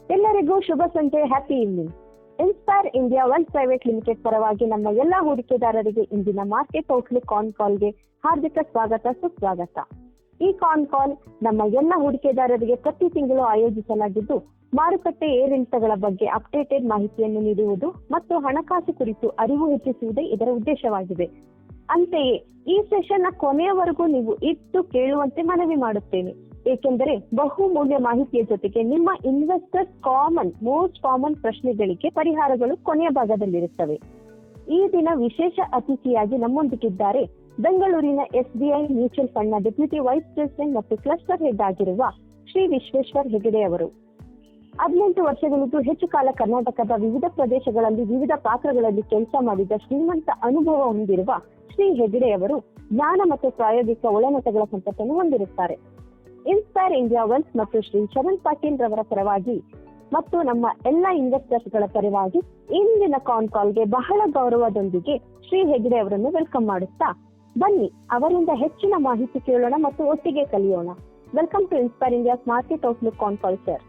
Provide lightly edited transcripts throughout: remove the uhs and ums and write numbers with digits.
ಎಲ್ಲರಿಗೂ ಶುಭ ಸಂಜೆ, happy evening. Inspire India wealth private limited ಪರವಾಗಿ ನಮ್ಮ ಎಲ್ಲಾ ಹೂಡಿಕೆದಾರರಿಗೆ ಇಂದಿನ ಮಾರ್ಕೆಟ್ ಔಟ್ಲುಕ್ ಕಾನ್ ಕಾಲ್ಗೆ ಹಾರ್ದಿಕ ಸ್ವಾಗತ, ಸುಸ್ವಾಗತ. ಈ ಕಾನ್ ಕಾಲ್ ನಮ್ಮ ಎಲ್ಲ ಹೂಡಿಕೆದಾರರಿಗೆ ಪ್ರತಿ ತಿಂಗಳು ಆಯೋಜಿಸಲಾಗಿದ್ದು, ಮಾರುಕಟ್ಟೆ ಏರಿಳಿತಗಳ ಬಗ್ಗೆ ಅಪ್ಡೇಟೆಡ್ ಮಾಹಿತಿಯನ್ನು ನೀಡುವುದು ಮತ್ತು ಹಣಕಾಸು ಕುರಿತು ಅರಿವು ಹೆಚ್ಚಿಸುವುದೇ ಇದರ ಉದ್ದೇಶವಾಗಿದೆ. ಅಂತೆಯೇ ಈ ಸೆಷನ್ ನ ಕೊನೆಯವರೆಗೂ ನೀವು ಇಟ್ಟು ಕೇಳುವಂತೆ ಮನವಿ ಮಾಡುತ್ತೇನೆ, ಏಕೆಂದರೆ ಬಹುಮೂಲ್ಯ ಮಾಹಿತಿಯ ಜೊತೆಗೆ ನಿಮ್ಮ ಇನ್ವೆಸ್ಟರ್ ಮೋಸ್ಟ್ ಕಾಮನ್ ಪ್ರಶ್ನೆಗಳಿಗೆ ಪರಿಹಾರಗಳು ಕೊನೆಯ ಭಾಗದಲ್ಲಿರುತ್ತವೆ. ಈ ದಿನ ವಿಶೇಷ ಅತಿಥಿಯಾಗಿ ನಮ್ಮೊಂದಿಗಿದ್ದಾರೆ ಬೆಂಗಳೂರಿನ SBI ಮ್ಯೂಚುವಲ್ ಫಂಡ್ ನ ಡೆಪ್ಯೂಟಿ ವೈಸ್ ಪ್ರೆಸಿಡೆಂಟ್ ಮತ್ತು ಕ್ಲಸ್ಟರ್ ಹೆಡ್ ಆಗಿರುವ ಶ್ರೀ ವಿಶ್ವೇಶ್ವರ್ ಹೆಗಡೆ ಅವರು. 18 ವರ್ಷಗಳಿಗೂ ಹೆಚ್ಚು ಕಾಲ ಕರ್ನಾಟಕದ ವಿವಿಧ ಪ್ರದೇಶಗಳಲ್ಲಿ ವಿವಿಧ ಪಾತ್ರಗಳಲ್ಲಿ ಕೆಲಸ ಮಾಡಿದ ಶ್ರೀಮಂತ ಅನುಭವ ಹೊಂದಿರುವ ಶ್ರೀ ಹೆಗಡೆ ಅವರು ಜ್ಞಾನ ಮತ್ತು ಪ್ರಾಯೋಗಿಕ ಒಳನೋಟಗಳ ಸಂಪತ್ತನ್ನು ಹೊಂದಿರುತ್ತಾರೆ. ಇನ್ಸ್ಪೈರ್ ಇಂಡಿಯಾ ವೆಲ್ತ್ ಮತ್ತು ಶ್ರೀ ಶರಣ್ ಪಾಟೀಲ್ ರವರ ಪರವಾಗಿ ಮತ್ತು ನಮ್ಮ ಎಲ್ಲ ಇನ್ವೆಸ್ಟರ್ಸ್ ಗಳ ಪರವಾಗಿ ಇಂದಿನ ಕಾನ್ ಕಾಲ್ಗೆ ಬಹಳ ಗೌರವದೊಂದಿಗೆ ಶ್ರೀ ಹೆಗಡೆ ಅವರನ್ನು ವೆಲ್ಕಮ್ ಮಾಡುತ್ತಾ, ಬನ್ನಿ ಅವರಿಂದ ಹೆಚ್ಚಿನ ಮಾಹಿತಿ ಕೇಳೋಣ ಮತ್ತು ಒಟ್ಟಿಗೆ ಕಲಿಯೋಣ. Welcome to Inspire India Market Outlook con call sir.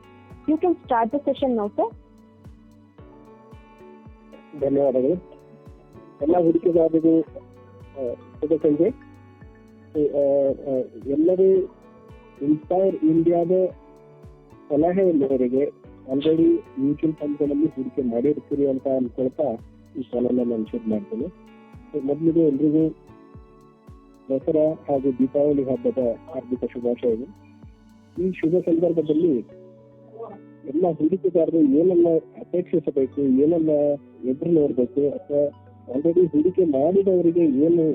You can start the session now sir. ಧನ್ಯವಾದಗಳು. ಎಲ್ಲ ಹೂಡಿಕೆದಾರರಿಗೂ ಶುಭ ಸಂಜೆ. ಎಲ್ಲರೂ ಇನ್ಸ್ಪೈರ್ ಇಂಡಿಯಾದ ಸಲಹೆ ಮೇರೆಗೆ ಆಲ್ರೆಡಿ ಮ್ಯೂಚುವಲ್ ಫಂಡ್ಗಳಲ್ಲಿ ಹೂಡಿಕೆ ಮಾಡಿರ್ತೀರಿ ಅಂತ ಅನ್ಕೊಳ್ತಾ ಈ ಕಾಲನ್ನ ನಾನು ಶುರು ಮಾಡ್ತೇನೆ. ಮೊದಲಿಗೆ ಎಲ್ರಿಗೂ ದಸರಾ ಹಾಗೂ ದೀಪಾವಳಿ ಹಬ್ಬದ ಹಾರ್ದಿಕ ಶುಭಾಶಯಗಳು. ಈ ಶುಭ ಸಂದರ್ಭದಲ್ಲಿ ಎಲ್ಲ ಹೂಡಿಕೆದಾರರು ಏನನ್ನ ಅಪೇಕ್ಷಿಸಬೇಕು, ಏನನ್ನ ಎದುರು ನೋಡ್ಬೇಕು, ಅಥವಾ ಆಲ್ರೆಡಿ ಹೂಡಿಕೆ ಮಾಡಿದವರಿಗೆ ಏನು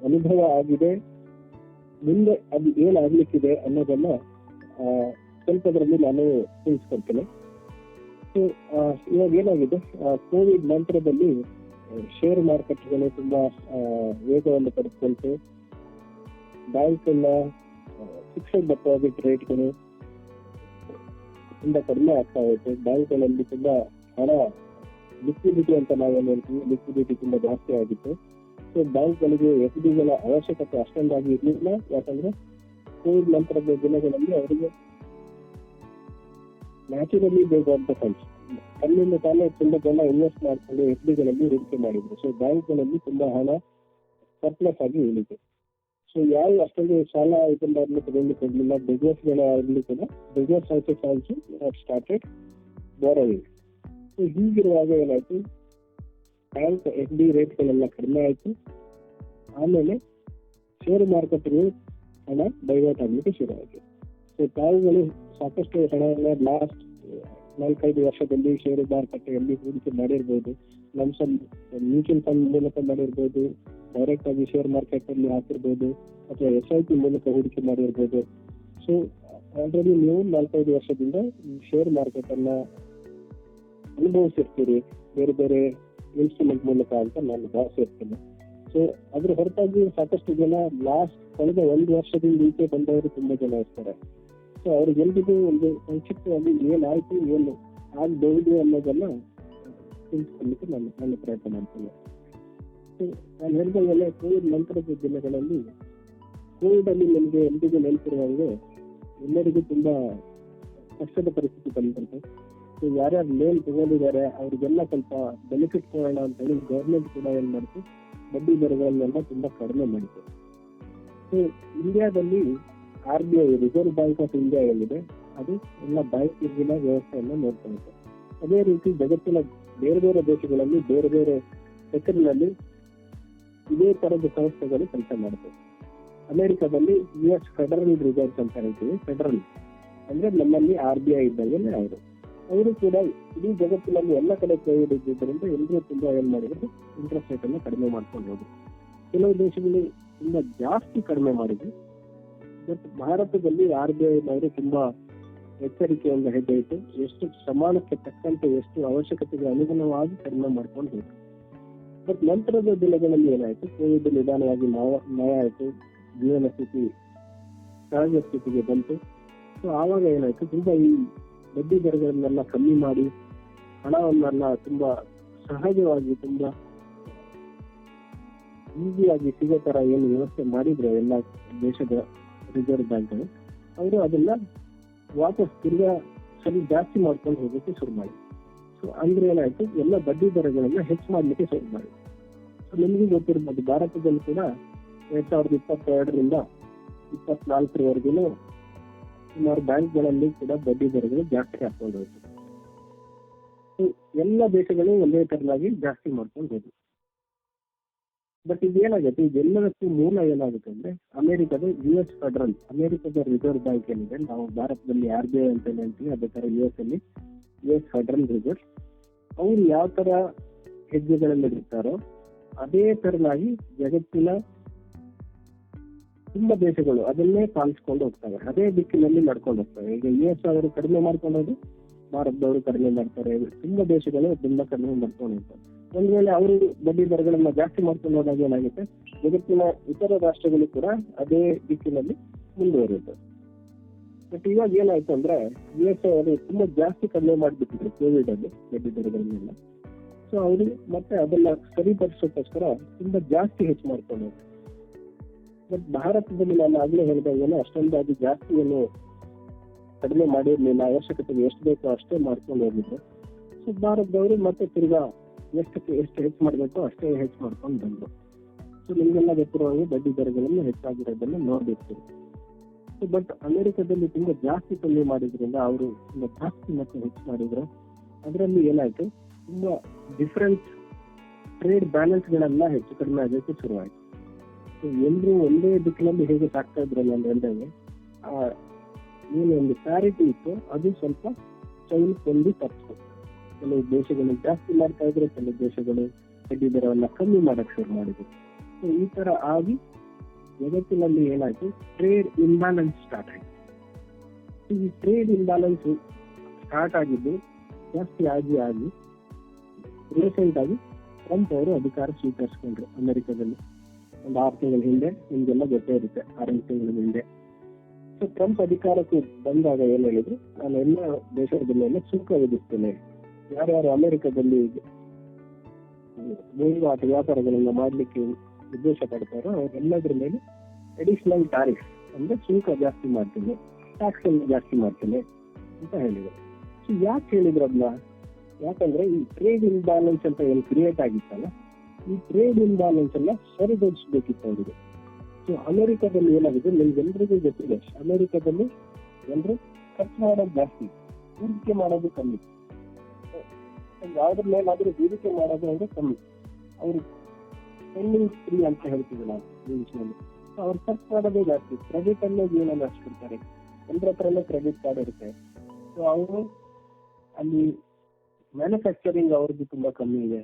ಅನುಭವ ಆಗಿದೆ, ಮುಂದೆ ಅದು ಏನಾಗ್ಲಿಕ್ಕಿದೆ ಅನ್ನೋದನ್ನ ಸ್ವಲ್ಪದರಲ್ಲಿ ನಾನು ತಿಳಿಸ್ಕೊಡ್ತೇನೆ. ಸೊ ಇವಾಗ ಏನಾಗಿದೆ, ಕೋವಿಡ್ ನಂತರದಲ್ಲಿ ಶೇರ್ ಮಾರುಕಟ್ಟೆಗಳು ತುಂಬಾ ವೇಗವನ್ನು ಪಡೆದುಕೊಳ್ತು. ಬ್ಯಾಂಕ್ ಎಲ್ಲ ಫಿಕ್ಸ್ಡ್ ಡೆಪಾಸಿಟ್ ರೇಟ್ಗಳು ತುಂಬಾ ಕಡಿಮೆ ಆಗ್ತಾ ಹೋಯ್ತು. ಬ್ಯಾಂಕ್ಗಳಲ್ಲಿ ತುಂಬಾ ಹಣ ಲಿಕ್ವಿಡಿಟಿ ಅಂತ ನಾವೇನು ಹೇಳ್ತೀವಿ, ಲಿಕ್ವಿಡಿಟಿ ತುಂಬಾ ಜಾಸ್ತಿ ಆಗಿತ್ತು. ಸೊ ಬ್ಯಾಂಕ್ಗಳಿಗೆ FDಗಳ ಅವಶ್ಯಕತೆ ಅಷ್ಟೊಂದಾಗಿ ಇರಲಿಲ್ಲ. ಯಾಕಂದ್ರೆ ಕೋವಿಡ್ ನಂತರದ ದಿನಗಳಲ್ಲಿ ಅವರಿಗೆ ನ್ಯಾಚುರಲಿ ಬೇಕಾದ ಫಂಡ್ಸ್ ಅಲ್ಲಿಂದ ತಾನೇ ತುಂಬಾ ಜನ ಇನ್ವೆಸ್ಟ್ ಮಾಡ್ಕೊಂಡು FDಗಳಲ್ಲಿ ಹೂಡಿಕೆ ಮಾಡಿದ್ರು. ಸೊ ಬ್ಯಾಂಕ್ಗಳಲ್ಲಿ ತುಂಬಾ ಹಣ ಸರ್ಪ್ಲಸ್ ಆಗಿ ಉಳಿತು. ಸೊ ಯಾರು ಅಷ್ಟೊಂದು ಸಾಲ ಇದನ್ನ ತಗೊಂಡಿಲ್ಲ, ಬಿಸ್ನೆಸ್ಗಳಾಗಲಿ ಕೂಡ business also started borrowing. So ಹೀಗಿರುವಾಗ ಏನಾಯ್ತು, ಬ್ಯಾಂಕ್ FD ರೇಟ್ಗಳೆಲ್ಲ ಕಡಿಮೆ ಆಯ್ತು. ಆಮೇಲೆ ಶೇರ್ ಮಾರುಕಟ್ಟೆಗಳು ಹಣ ಡೈವರ್ಟ್ ಆಗ್ಲಿಕ್ಕೆ ಶುರು ಆಯಿತು. ಸೊ ತಾವುಗಳು ಸಾಕಷ್ಟು ಹಣವನ್ನ ಲಾಸ್ಟ್ 4-5 ವರ್ಷದಲ್ಲಿ ಶೇರು ಮಾರುಕಟ್ಟೆಯಲ್ಲಿ ಹೂಡಿಕೆ ಮಾಡಿರ್ಬೋದು. ಲಂಸಮ್ ಮ್ಯೂಚುವಲ್ ಫಂಡ್ ಮೂಲಕ ಮಾಡಿರ್ಬೋದು, ಡೈರೆಕ್ಟ್ ಆಗಿ ಶೇರ್ ಮಾರ್ಕೆಟ್ ಅಲ್ಲಿ ಹಾಕಿರ್ಬೋದು, ಅಥವಾ SIP ಮೂಲಕ ಹೂಡಿಕೆ ಮಾಡಿರ್ಬೋದು. ಸೊ ಆಲ್ರೆಡಿ ನೀವು 4-5 ವರ್ಷದಿಂದ ಶೇರ್ ಮಾರ್ಕೆಟ್ ಅನ್ನ ಅನುಭವಿಸಿರ್ತೀರಿ ಬೇರೆ ಬೇರೆ ಇನ್ಸ್ಟ್ರೂಮೆಂಟ್ ಮೂಲಕ ಅಂತ ನಾನು ಭಾವಿಸಿರ್ತೇನೆ. ಸೊ ಅದ್ರ ಹೊರತಾಗಿ ಸಾಕಷ್ಟು ಜನ ಕಳೆದ 1 ವರ್ಷದಿಂದ ಈಚೆ ಬಂದವರು ತುಂಬಾ ಜನ ಇರ್ತಾರೆ. ಸೊ ಅವ್ರಿಗೆಲ್ರಿಗೂ ಒಂದು ಸಂಕ್ಷಿಪ್ತವಾಗಿ ಏನಾಯ್ತು, ಏನು ಆಗ್ಬಹುದು ಅನ್ನೋದನ್ನ ತಿಳಿಸ್ಕೊಳ್ಳಿಕ್ಕೆ ನಾನು ಪ್ರಯತ್ನ ಮಾಡ್ತೇನೆ. ಸೊ ನಾನು ಹೇಳಿದಾಗಲೇ ಕೋವಿಡ್ ನಂತರದ ದಿನಗಳಲ್ಲಿ, ಕೋವಿಡ್ ಅಲ್ಲಿ ನಮಗೆ ಎಲ್ರಿಗೂ ನೆನಪಿರುವಂಗೆ ಎಲ್ಲರಿಗೂ ತುಂಬಾ ಕಷ್ಟದ ಪರಿಸ್ಥಿತಿ ಬಂದಿರುತ್ತೆ. ಸೊ ಯಾರ್ಯಾರು ಲೋನ್ ತಗೊಂಡಿದ್ದಾರೆ ಅವ್ರಿಗೆಲ್ಲ ಸ್ವಲ್ಪ ಬೆನಿಫಿಟ್ ಕೊಡೋಣ ಅಂತ ಹೇಳಿ ಗೌರ್ಮೆಂಟ್ ಕೂಡ ಏನ್ ಮಾಡಿತು, ಬಡ್ಡಿ ದರಗಳನ್ನೆಲ್ಲ ತುಂಬಾ ಕಡಿಮೆ ಮಾಡಿತು. ಸೊ ಇಂಡಿಯಾದಲ್ಲಿ RBI reserve bank of India ಏನಿದೆ ಅದು ಎಲ್ಲ ಬ್ಯಾಂಕಿಂಗಿನ ವ್ಯವಸ್ಥೆಯನ್ನ ನೋಡ್ಕೊಳ್ಳುತ್ತೆ. ಅದೇ ರೀತಿ ಜಗತ್ತಿನ ಬೇರೆ ಬೇರೆ ದೇಶಗಳಲ್ಲಿ ಬೇರೆ ಬೇರೆ ಸೆಕ್ಟರ್ನಲ್ಲಿ ಇದೇ ತರದ ಸಂಸ್ಥೆಗಳು ಕೆಲಸ ಮಾಡುತ್ತೆ. ಅಮೆರಿಕದಲ್ಲಿ US ಫೆಡರಲ್ ರಿಸರ್ವ್ಸ್ ಅಂತ ಹೇಳ್ತೀವಿ. ಫೆಡರಲ್ ಅಂದ್ರೆ ನಮ್ಮಲ್ಲಿ RBI ಇದ್ದಂಗೆ ಅವರು ಕೂಡ ಇಡೀ ಜಗತ್ತಿನಲ್ಲಿ ಎಲ್ಲ ಕಡೆ ಕೋವಿಡ್ ಇದ್ದಿದ್ದರಿಂದ ಎಲ್ಲರೂ ತುಂಬಾ ಏನ್ ಮಾಡಿದ್ರು, ಇಂಟ್ರೆಸ್ಟ್ ರೇಟ್ ಅನ್ನ ಕಡಿಮೆ ಮಾಡ್ಕೊಂಡು ಹೋದ್ರು. ಕೆಲವು ದೇಶಗಳು ತುಂಬಾ ಜಾಸ್ತಿ ಕಡಿಮೆ ಮಾಡಿದ್ರು. ಬಟ್ ಭಾರತದಲ್ಲಿ RBI ಅವರು ತುಂಬಾ ಎಚ್ಚರಿಕೆಯಿಂದ ಹೆಜ್ಜೆ ಇಟ್ಟು ಎಷ್ಟು ಪ್ರಮಾಣಕ್ಕೆ ತಕ್ಕಂತೆ, ಎಷ್ಟು ಅವಶ್ಯಕತೆಗೆ ಅನುಗುಣವಾಗಿ ಕಡಿಮೆ ಮಾಡ್ಕೊಂಡು ಹೋದ್ರು. ಬಟ್ ನಂತರದ ದಿನಗಳಲ್ಲಿ ಏನಾಯ್ತು, ಕೋವಿಡ್ ನಿಧಾನವಾಗಿ ನಯ ಆಯ್ತು, ಜೀವನ ಸ್ಥಿತಿ ಸಹಜ ಸ್ಥಿತಿಗೆ ಬಂತು. ಸೊ ಆವಾಗ ಏನಾಯ್ತು, ತುಂಬಾ ಈ ಬಡ್ಡಿ ದರಗಳನ್ನೆಲ್ಲ ಕಮ್ಮಿ ಮಾಡಿ ಹಣವನ್ನೆಲ್ಲ ತುಂಬಾ ಸಹಜವಾಗಿ ತುಂಬಾ ಈಸಿಯಾಗಿ ಸಿಗೋ ತರ ಏನು ವ್ಯವಸ್ಥೆ ಮಾಡಿದ್ರು ಎಲ್ಲ ದೇಶದ ರಿಸರ್ವ್ ಬ್ಯಾಂಕ್ಗಳು, ಅವರು ಅದನ್ನ ವಾಪಸ್ ತಿರ್ಗಾ ಸರಿ ಜಾಸ್ತಿ ಮಾಡ್ಕೊಂಡು ಹೋಗೋಕೆ ಶುರು ಮಾಡಿ. ಸೊ ಅಂದ್ರೆ ಏನಾಯ್ತು, ಎಲ್ಲ ಬಡ್ಡಿ ದರಗಳನ್ನ ಹೆಚ್ಚು ಮಾಡ್ಲಿಕ್ಕೆ ಶುರು ಮಾಡಿ. ಸೊ ನಿಮಗೂ ಗೊತ್ತಿರ್ಬೋದು, ಭಾರತದಲ್ಲಿ ಕೂಡ 2022ರಿಂದ 2024 ಸುಮಾರು ಬ್ಯಾಂಕ್ಗಳಲ್ಲಿ ಕೂಡ ಬಡ್ಡಿ ದರಗಳು ಜಾಸ್ತಿ ಹಾಕೊಂಡು ಹೋಯ್ತು. ಎಲ್ಲ ದೇಶಗಳು ಒಂದೇ ತರನಾಗಿ ಜಾಸ್ತಿ ಮಾಡ್ಕೊಂಡು ಹೋದ್ರು. ಬಟ್ ಇದೇನಾಗುತ್ತೆ, ಇದೆಲ್ಲದಕ್ಕೂ ಮೂಲ ಏನಾಗುತ್ತೆ ಅಂದ್ರೆ ಅಮೆರಿಕದ US ಫೆಡರಲ್, ಅಮೆರಿಕದ ರಿಸರ್ವ್ ಬ್ಯಾಂಕ್ ಏನಿದೆ, ನಾವು ಭಾರತದಲ್ಲಿ RBI ಅಂತ ಹೇಳ್ತೀವಿ, ಅದೇ ತರ US ಅಲ್ಲಿ US ಫೆಡರಲ್ ರಿಸರ್ವ್, ಅವ್ರು ಯಾವ ತರ ಹೆಜ್ಜೆಗಳನ್ನು ಇಡ್ತಾರೋ ಅದೇ ತರನಾಗಿ ಜಗತ್ತಿನ ತುಂಬಾ ದೇಶಗಳು ಅದನ್ನೇ ಪಾಲಿಸ್ಕೊಂಡು ಹೋಗ್ತವೆ, ಅದೇ ದಿಕ್ಕಿನಲ್ಲಿ ನಡ್ಕೊಂಡು ಹೋಗ್ತವೆ. ಈಗ US ಅವರು ಕಡಿಮೆ ಮಾಡ್ಕೊಂಡೋದು, ಭಾರತದವರು ಕಡಿಮೆ ಮಾಡ್ತಾರೆ, ತುಂಬಾ ದೇಶಗಳು ತುಂಬಾ ಕಡಿಮೆ ಮಾಡ್ಕೊಂಡು ಹೋಗ್ತಾರೆ. ಒಂದ್ ವೇಳೆ ಅವರು ಬಡ್ಡಿ ದರಗಳನ್ನ ಜಾಸ್ತಿ ಮಾಡ್ಕೊಂಡು ಹೋದಾಗ ಏನಾಗುತ್ತೆ, ಜಗತ್ತಿನ ಇತರ ರಾಷ್ಟ್ರಗಳು ಕೂಡ ಅದೇ ದಿಕ್ಕಿನಲ್ಲಿ ಮುಂದುವರಿಯುತ್ತೆ. ಬಟ್ ಇವಾಗ ಏನಾಯ್ತು ಅಂದ್ರೆ US ಅವರು ತುಂಬಾ ಜಾಸ್ತಿ ಕಡಿಮೆ ಮಾಡಿಬಿಟ್ಟಿದ್ರು ಕೋವಿಡ್ ಅಲ್ಲಿ ಬಡ್ಡಿ ದರಗಳನ್ನೆಲ್ಲ. ಸೊ ಅವರು ಮತ್ತೆ ಅದನ್ನ ಸರಿಪಡಿಸೋಕ್ಕೋಸ್ಕರ ತುಂಬಾ ಜಾಸ್ತಿ ಹೆಚ್ಚು ಮಾಡ್ಕೊಂಡು ಹೋಗ್ತಾರೆ. ಬಟ್ ಭಾರತದಲ್ಲಿ ನಾನು ಆಗ್ಲೇ ಹೇಳಿದಾಗೇನೋ ಅಷ್ಟೊಂದು ಅದು ಜಾಸ್ತಿ ಏನು ಕಡಿಮೆ ಮಾಡಿರ್ಲಿಲ್ಲ, ಅವಶ್ಯಕತೆಗೆ ಎಷ್ಟು ಬೇಕೋ ಅಷ್ಟೇ ಮಾಡ್ಕೊಂಡು ಹೋಗಿದ್ರು. ಸೊ ಭಾರತದವರು ಮತ್ತೆ ತಿರ್ಗಾ ಎಷ್ಟು ಹೆಚ್ಚು ಮಾಡಬೇಕೋ ಅಷ್ಟೇ ಹೆಚ್ಚು ಮಾಡ್ಕೊಂಡು ಬಂದ್ರು. ಸೊ ನಿಮ್ಗೆಲ್ಲ ಗೊತ್ತಿರುವಾಗ ಬಡ್ಡಿ ದರಗಳನ್ನು ಹೆಚ್ಚಾಗಿರೋದನ್ನ ನೋಡ್ಬೇಕು. ಸೊ ಬಟ್ ಅಮೆರಿಕದಲ್ಲಿ ತುಂಬಾ ಜಾಸ್ತಿ ಕಮ್ಮಿ ಮಾಡಿದ್ರಿಂದ ಅವರು ತುಂಬಾ ಜಾಸ್ತಿ ಮತ್ತೆ ಹೆಚ್ಚು ಮಾಡಿದ್ರು. ಅದರಲ್ಲಿ ಏನಾಯ್ತು, ತುಂಬಾ ಡಿಫರೆಂಟ್ ಟ್ರೇಡ್ ಬ್ಯಾಲೆನ್ಸ್ ಗಳೆಲ್ಲ ಹೆಚ್ಚು ಕಡಿಮೆ ಆಗೋಕ್ಕೆ ಶುರುವಾಯಿತು. ಸೊ ಎಲ್ಲರೂ ಒಂದೇ ದಿಕ್ಕಿನಲ್ಲಿ ಹೇಗೆ ಸಾಕ್ತಾ ಇದ್ರು ನಾನು ಹೇಳಿದಂಗೆ, ಏನು ಒಂದು ಪ್ಯಾರಿಟಿ ಇತ್ತು ಅದು ಸ್ವಲ್ಪ ಚೈನ್ ಕೊಂದು ತಪ್ಪಿತು. ಕೆಲವು ದೇಶಗಳು ಜಾಸ್ತಿ ಮಾಡ್ತಾ ಇದ್ರೆ, ಕೆಲವು ದೇಶಗಳು ಬಡ್ಡಿ ದರವನ್ನ ಕಮ್ಮಿ ಮಾಡಕ್ ಶುರು ಮಾಡಿದ್ರು. ಸೊ ಈ ತರ ಆಗಿ ಜಗತ್ತಿನಲ್ಲಿ ಏನಾಯ್ತು, ಟ್ರೇಡ್ ಇಂಬ್ಯಾಲೆನ್ಸ್ ಸ್ಟಾರ್ಟ್ ಆಯ್ತು. ಈ ಟ್ರೇಡ್ ಇಂಬ್ಯಾಲೆನ್ಸ್ ಸ್ಟಾರ್ಟ್ ಆಗಿದ್ದು ಜಾಸ್ತಿ ಆಗಿ ರೀಸೆಂಟ್ ಆಗಿ ಟ್ರಂಪ್ ಅವರು ಅಧಿಕಾರ ಸ್ವೀಕರಿಸಿಕೊಂಡ್ರು ಅಮೆರಿಕದಲ್ಲಿ ಒಂದು 6 ತಿಂಗಳ ಹಿಂದೆ. ನಿಮ್ಗೆಲ್ಲ ಗೊತ್ತೇ ಇರುತ್ತೆ, 6 ತಿಂಗಳ ಹಿಂದೆ. ಸೊ ಟ್ರಂಪ್ ಅಧಿಕಾರಕ್ಕೆ ಬಂದಾಗ ಏನ್ ಹೇಳಿದ್ರು, ನಾನು ಎಲ್ಲ ದೇಶದ ಮೇಲೆ ಸುಂಕ ವಿಧಿಸ್ತೇನೆ, ಯಾರ್ಯಾರು ಅಮೆರಿಕದಲ್ಲಿ ವಹಿವಾಟು ವ್ಯಾಪಾರಗಳನ್ನ ಮಾಡ್ಲಿಕ್ಕೆ ಉದ್ದೇಶ ಪಡ್ತಾರೋ ಅವರೆಲ್ಲದ್ರ ಮೇಲೆ ಅಡಿಷನಲ್ ಟ್ಯಾರಿಫ್ ಅಂದ್ರೆ ಸುಂಕ ಜಾಸ್ತಿ ಮಾಡ್ತೇನೆ, ಟ್ಯಾಕ್ಸ್ ಅನ್ನು ಜಾಸ್ತಿ ಮಾಡ್ತೇನೆ ಅಂತ ಹೇಳಿದ್ರು. ಸೊ ಯಾಕೆ ಹೇಳಿದ್ರು ಅದನ್ನ? ಯಾಕಂದ್ರೆ ಈ ಟ್ರೇಡ್ ಇಂಬ್ಯಾಲೆನ್ಸ್ ಅಂತ ಏನು ಕ್ರಿಯೇಟ್ ಆಗಿತ್ತಲ್ಲ, ಈ ಟ್ರೇಡ್ ಇಂಬ್ಯಾಲೆನ್ಸ್ ಎಲ್ಲ ಸರಿದೂಗಿಸ್ಬೇಕಿತ್ತು ಅವರಿಗೆ. ಸೊ ಅಮೆರಿಕದಲ್ಲಿ ಏನಾಗಿದೆ, ನಿಮ್ಗೆಲ್ರಿಗೂ ಗೊತ್ತಿದೆ, ಅಮೆರಿಕದಲ್ಲಿ ಎಲ್ಲರೂ ಖರ್ಚು ಮಾಡೋದು ಜಾಸ್ತಿ, ಹೂಡಿಕೆ ಮಾಡೋದು ಕಮ್ಮಿ. ಯಾವ್ದ್ರ ಮೇಲಾದ್ರೂ ಹೂಡಿಕೆ ಮಾಡೋದು ಅಂದ್ರೆ ಕಮ್ಮಿ. ಅವರು ಸ್ಪೆಂಡಿಂಗ್ ಫ್ರೀ ಅಂತ ಹೇಳ್ತೀವಿ ನಾವು ಇಂಗ್ಲಿಷ್ನಲ್ಲಿ. ಅವ್ರು ಖರ್ಚು ಮಾಡೋದೇ ಜಾಸ್ತಿ. ಕ್ರೆಡಿಟ್ ಅನ್ನೋ ಜೀವನ ನಡೆಸ್ಬಿಡ್ತಾರೆ, ಎಲ್ಲರ ಹತ್ರನೂ ಕ್ರೆಡಿಟ್ ಕಾರ್ಡ್ ಇರುತ್ತೆ. ಸೊ ಅವರು ಅಲ್ಲಿ ಮ್ಯಾನುಫ್ಯಾಕ್ಚರಿಂಗ್ ಅವ್ರದ್ದು ತುಂಬಾ ಕಮ್ಮಿ ಇದೆ.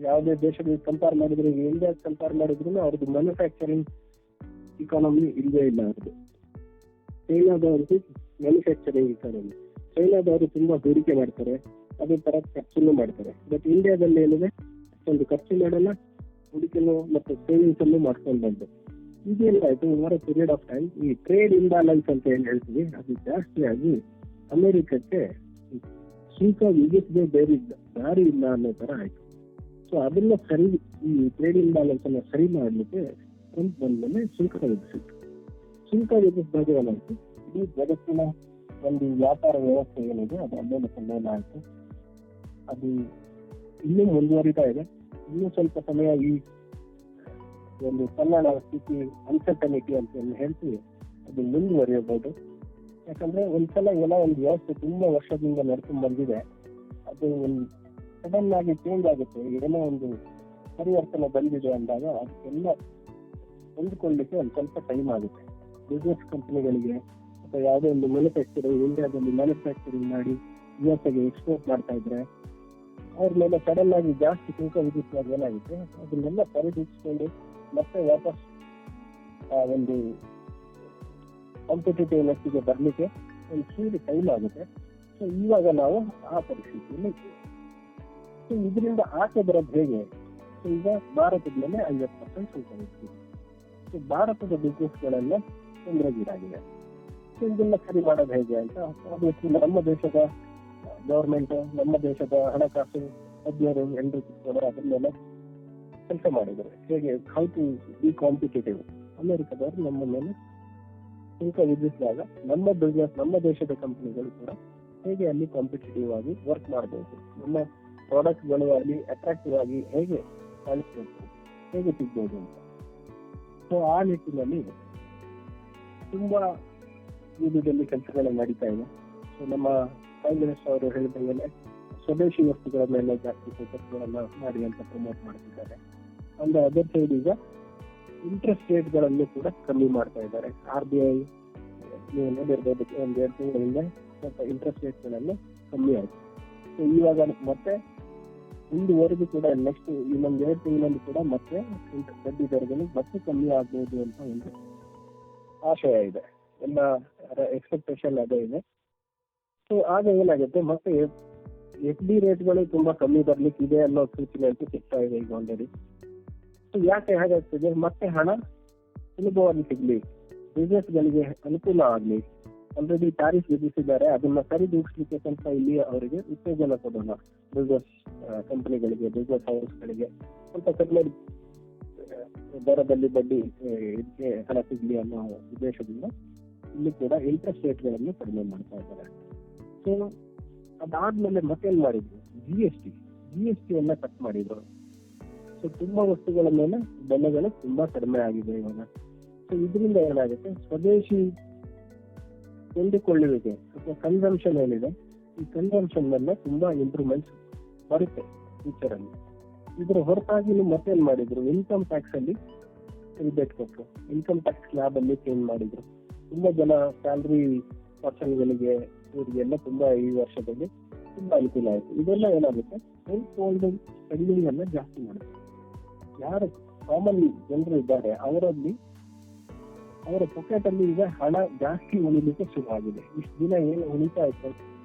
ಯಾವುದೇ ದೇಶಗಳಿಗೆ ಕಂಪೇರ್ ಮಾಡಿದ್ರೆ, ಇಂಡಿಯಾ ಕಂಪೇರ್ ಮಾಡಿದ್ರು ಅವ್ರದ್ದು ಮ್ಯಾನುಫ್ಯಾಕ್ಚರಿಂಗ್ ಇಕಾನಮಿ ಇಲ್ಲವೇ ಇಲ್ಲ ಅವ್ರದ್ದು. ಚೈನಾದವ್ರದ್ದು ಮ್ಯಾನುಫ್ಯಾಕ್ಚರಿಂಗ್ ಇಕಾನಮಿ. ಚೈನಾದವರು ತುಂಬಾ ಹೂಡಿಕೆ ಮಾಡ್ತಾರೆ, ಅದೇ ತರ ಖರ್ಚನ್ನು ಮಾಡ್ತಾರೆ. ಬಟ್ ಇಂಡಿಯಾದಲ್ಲಿ ಏನಿದೆ, ಅಷ್ಟೊಂದು ಖರ್ಚು ಮಾಡಲ್ಲ, ಹೂಡಿಕೆನೂ ಮತ್ತೆ ಸೇವಿಂಗ್ಸ್ ಅನ್ನು ಮಾಡ್ಕೊಂಡು ಬಂದು ಈಗೇನಾಯ್ತು, over a period of time ಈ ಟ್ರೇಡ್ ಇಂಬ್ಯಾಲೆನ್ಸ್ ಅಂತ ಏನ್ ಹೇಳ್ತೀವಿ ಅದು ಜಾಸ್ತಿ ಆಗಿ ಅಮೆರಿಕಕ್ಕೆ ಸುಂಕ ವಿಧಿಸದೆ ಬೇರೆ ದಾರಿ ಇಲ್ಲ ಅನ್ನೋ ತರ ಆಯ್ತು. ಸೊ ಅದನ್ನ ಈ ಟ್ರೇಡ್ ಇಂಬ್ಯಾಲೆನ್ಸ್ ಅನ್ನ ಸರಿ ಮಾಡ್ಲಿಕ್ಕೆ ಟ್ರಂಪ್ ಬಂದ್ಮೇಲೆ ಸುಂಕ ವಿಧಿಸಿತ್ತು. ಸುಂಕ ವಿಧಿಸಿದಾಗ ಏನಾಯ್ತು, ಇಡೀ ಜಗತ್ತಿನ ಒಂದು ವ್ಯಾಪಾರ ವ್ಯವಸ್ಥೆ ಏನಿದೆ ಅದು ಅಲ್ಲೇ ಆಯ್ತು. ಅದು ಇನ್ನೂ ಮುಂದುವರಿತಾ ಇದೆ. ಇನ್ನೂ ಸ್ವಲ್ಪ ಸಮಯ ಈ ಒಂದು ಕನ್ನಡ ಸ್ಥಿತಿ ಅನ್ಸರ್ಟನಿಟಿ ಅಂತ ಹೇಳ್ತೀವಿ, ಅದು ಮುಂದುವರಿಯಬಹುದು. ಯಾಕಂದ್ರೆ ಒಂದ್ಸಲ ಏನೋ ಒಂದು ವ್ಯವಸ್ಥೆ ತುಂಬಾ ವರ್ಷದಿಂದ ನಡ್ಕೊಂಡ್ ಬಂದಿದೆ, ಅದು ಒಂದು ಸಡನ್ ಆಗಿ ಚೇಂಜ್ ಆಗುತ್ತೆ, ಏನೋ ಒಂದು ಪರಿವರ್ತನೆ ಬಂದಿದೆ ಅಂದಾಗ ಅದಕ್ಕೆಲ್ಲ ಹೊಂದಿಕೊಳ್ಳಿಕ್ಕೆ ಒಂದು ಸ್ವಲ್ಪ ಟೈಮ್ ಆಗುತ್ತೆ. ಬಿಸ್ನೆಸ್ ಕಂಪನಿಗಳಿಗೆ ಅಥವಾ ಯಾವುದೇ ಒಂದು ಮ್ಯಾನುಫ್ಯಾಕ್ಚರಿಂಗ್, ಇಂಡಿಯಾದಲ್ಲಿ ಮ್ಯಾನುಫ್ಯಾಕ್ಚರಿಂಗ್ ಮಾಡಿ USA ಎಕ್ಸ್ಪೋರ್ಟ್ ಮಾಡ್ತಾ ಇದ್ರೆ ಅವ್ರ ಮೇಲೆ ಸಡನ್ ಆಗಿ ಜಾಸ್ತಿ ಸುಂಕ ವಿಧಿಸುವಾಗ ಏನಾಗುತ್ತೆ, ಅದನ್ನೆಲ್ಲ ಸರಿದೂಗಿಸ್ಕೊಂಡು ಮತ್ತೆ ವಾಪಸ್ ಒಂದು ಕಾಂಪಿಟೇಟಿವ್ನೆಸ್ ಗೆ ಬರ್ಲಿಕ್ಕೆ ಒಂದು ಚೂರು ಟೈಮ್ ಆಗುತ್ತೆ. ಸೊ ಇವಾಗ ನಾವು ಆ ಪರಿಸ್ಥಿತಿಯಲ್ಲಿ ಇದ್ದೀವಿ. ಸೊ ಇದರಿಂದ ಆಚೆ ಬರೋದು ಹೇಗೆ? ಸೊ ಈಗ ಭಾರತದ ಮೇಲೆ 50% ಸುಂಕ ವಿಧಿಸ್ತೀವಿ. ಸೊ ಭಾರತದ ಬಿಸ್ನೆಸ್ಗಳೆಲ್ಲ ತೊಂದರೆಗೀಡಾಗಿದೆ. ಸೊ ಇದನ್ನ ಸರಿ ಮಾಡೋದು ಹೇಗೆ ಅಂತ ನಮ್ಮ ದೇಶದ ಗವರ್ಮೆಂಟ್, ನಮ್ಮ ದೇಶದ ಹಣಕಾಸು ತಜ್ಞರು ಎಲ್ಲರೂ ಕೂತ್ಕೊಂಡು ಅದ್ರ ಮೇಲೆ ಕೆಲಸ ಮಾಡಿದ್ದಾರೆ. ಹೇಗೆ ಹೌ ಟು ಬಿ ಕಾಂಪಿಟೇಟಿವ್. ಅಮೆರಿಕದವರು ನಮ್ಮ ಮೇಲೆ ಸುಂಕ ವಿಧಿಸಿದಾಗ ನಮ್ಮ ಬಿಸ್ನೆಸ್, ನಮ್ಮ ದೇಶದ ಕಂಪನಿಗಳು ಕೂಡ ಹೇಗೆ ಅಲ್ಲಿ ಕಾಂಪಿಟೇಟಿವ್ ಆಗಿ ವರ್ಕ್ ಮಾಡಬಹುದು, ನಮ್ಮ ಪ್ರಾಡಕ್ಟ್ಗಳು ಅಲ್ಲಿ ಅಟ್ರಾಕ್ಟಿವ್ ಆಗಿ ಹೇಗೆ ಕಾಣಿಸ್ಬೇಕು, ಹೇಗೆ ಸಿಗ್ಬೋದು ಅಂತ. ಸೊ ಆ ನಿಟ್ಟಿನಲ್ಲಿ ತುಂಬಾ ವಿಧದಲ್ಲಿ ಕೆಲಸಗಳು ನಡೀತಾ ಇದೆ. ಸೊ ನಮ್ಮ ಪ್ರೈಮ್ ಮಿನಿಸ್ಟರ್ ಅವರು ಹೇಳಿದಂಗೆ ಸ್ವದೇಶಿ ವಸ್ತುಗಳ ಮೇಲೆ ಜಾಸ್ತಿ ಫೋಕಸ್ಗಳನ್ನ ಮಾಡಿ ಅಂತ ಪ್ರಮೋಟ್ ಮಾಡ್ತಿದ್ದಾರೆ. ಒಂದು ಅದರ್ ಸೈಡ್ ಈಗ ಇಂಟ್ರೆಸ್ಟ್ ರೇಟ್ಗಳನ್ನು ಕೂಡ ಕಮ್ಮಿ ಮಾಡ್ತಾ ಇದ್ದಾರೆ. RBI ನೀವು ನೋಡಿರ್ಬೋದು, ಒಂದ್ 2 ತಿಂಗಳ ಹಿಂದೆ ಸ್ವಲ್ಪ ಇಂಟ್ರೆಸ್ಟ್ ರೇಟ್ಗಳನ್ನು ಕಮ್ಮಿ ಆಯ್ತು. ಸೊ ಇವಾಗ ಮತ್ತೆ ಮುಂದುವರೆದು ಕೂಡ ನೆಕ್ಸ್ಟ್ ಇನ್ನೊಂದು 2 ತಿಂಗಳಲ್ಲಿ ಕೂಡ ಮತ್ತೆ ಬಡ್ಡಿ ದರಗಳು ಮತ್ತೆ ಕಮ್ಮಿ ಆಗ್ಬೋದು ಅಂತ ಒಂದು ಆಶಯ ಇದೆ, ಎಲ್ಲ ಎಕ್ಸ್ಪೆಕ್ಟೇಷನ್ ಅದೇ ಇದೆ. ಸೊ ಆಗ ಏನಾಗುತ್ತೆ, ಮತ್ತೆ FD ರೇಟ್ಗಳು ತುಂಬಾ ಕಮ್ಮಿ ಬರ್ಲಿಕ್ಕೆ ಇದೆ ಅನ್ನೋ ಸೂಚನೆ ಅಂತೂ ಸಿಗ್ತಾ ಇದೆ ಈಗ ಆಲ್ರೆಡಿ. ಸೊ ಯಾಕೆ ಹಾಗಾಗ್ತದೆ, ಮತ್ತೆ ಹಣ ಸುಲಭವಾಗಿ ಸಿಗ್ಲಿ, ಬಿಸ್ನೆಸ್ ಗಳಿಗೆ ಅನುಕೂಲ ಆಗ್ಲಿ. ಆಲ್ರೆಡಿ ಟ್ಯಾರಿಫ್ ವಿಧಿಸಿದ್ದಾರೆ, ಅದನ್ನ ಸರಿದೂಗಿಸ್ಲಿಕ್ಕೆ ಸ್ವಲ್ಪ ಇಲ್ಲಿ ಅವರಿಗೆ ಉತ್ತೇಜನ ಕೊಡೋಣ, ಬಿಸ್ನೆಸ್ ಕಂಪನಿಗಳಿಗೆ, ಬಿಸ್ನೆಸ್ ಹೌಸ್ಗಳಿಗೆ ಸ್ವಲ್ಪ ಕಡಿಮೆ ದರದಲ್ಲಿ ಬಡ್ಡಿ ಇದಕ್ಕೆ ಹಣ ಸಿಗ್ಲಿ ಅನ್ನೋ ಉದ್ದೇಶದಿಂದ ಇಲ್ಲಿ ಕೂಡ ಇಂಟ್ರೆಸ್ಟ್ ರೇಟ್ಗಳನ್ನು ಕಡಿಮೆ ಮಾಡ್ತಾ ಇದ್ದಾರೆ. ಸೊ ಅದಾದ್ಮೇಲೆ ಮತ್ತೇನ್ ಮಾಡಿದ್ರು, GST ಅನ್ನ ಕಟ್ ಮಾಡಿದ್ರು. ಸೊ ತುಂಬಾ ವಸ್ತುಗಳ ಮೇಲೆ ಬೆಲೆಗಳು ತುಂಬಾ ಕಡಿಮೆ ಆಗಿದೆ ಇವಾಗ. ಸೊ ಇದರಿಂದ ಏನಾಗುತ್ತೆ, ಸ್ವದೇಶಿ ಕೊಂಡುಕೊಳ್ಳುವಿಕೆ ಅಥವಾ ಕನ್ಸಂಪ್ಷನ್ ಏನಿದೆ, ಈ ಕನ್ಸಂಪ್ಷನ್ ಮೇಲೆ ತುಂಬಾ ಇಂಪ್ರೂವ್ಮೆಂಟ್ಸ್ ಬರುತ್ತೆ ಫ್ಯೂಚರ್ ಅಲ್ಲಿ. ಇದ್ರ ಹೊರತಾಗಿ ಮತ್ತೇನ್ ಮಾಡಿದ್ರು, ಇನ್ಕಮ್ ಟ್ಯಾಕ್ಸ್ ಅಲ್ಲಿ ರಿಬೇಟ್ ಕೊಟ್ಟರು, ಇನ್ಕಮ್ ಟ್ಯಾಕ್ಸ್ ಸ್ಲ್ಯಾಬ್ ಅಲ್ಲಿ ಚೇಂಜ್ ಮಾಡಿದ್ರು. ತುಂಬಾ ಜನ ಸ್ಯಾಲರಿ ಪರ್ಸನ್ಗಳಿಗೆ ಇವರಿಗೆಲ್ಲ ತುಂಬಾ ಈ ವರ್ಷದಲ್ಲಿ ತುಂಬಾ ಅನುಕೂಲ ಆಯ್ತು. ಇದೆಲ್ಲ ಏನಾಗುತ್ತೆ, ಸೆಲ್ಫ್ ಹೋಲ್ಡಿಂಗ್ ಸ್ಪೆಂಡಿಂಗ್ ಅನ್ನ ಜಾಸ್ತಿ ಮಾಡುತ್ತೆ. ಯಾರು ಕಾಮನ್ ಜನರು ಇದ್ದಾರೆ ಅವರಲ್ಲಿ, ಅವರ ಪಾಕೆಟ್ ಅಲ್ಲಿ ಈಗ ಹಣ ಜಾಸ್ತಿ ಉಳಿಲಿಕ್ಕೆ ಶುರುವಾಗಿದೆ. ಇಷ್ಟು ದಿನ ಏನು ಉಳಿತಾ ಇತ್ತು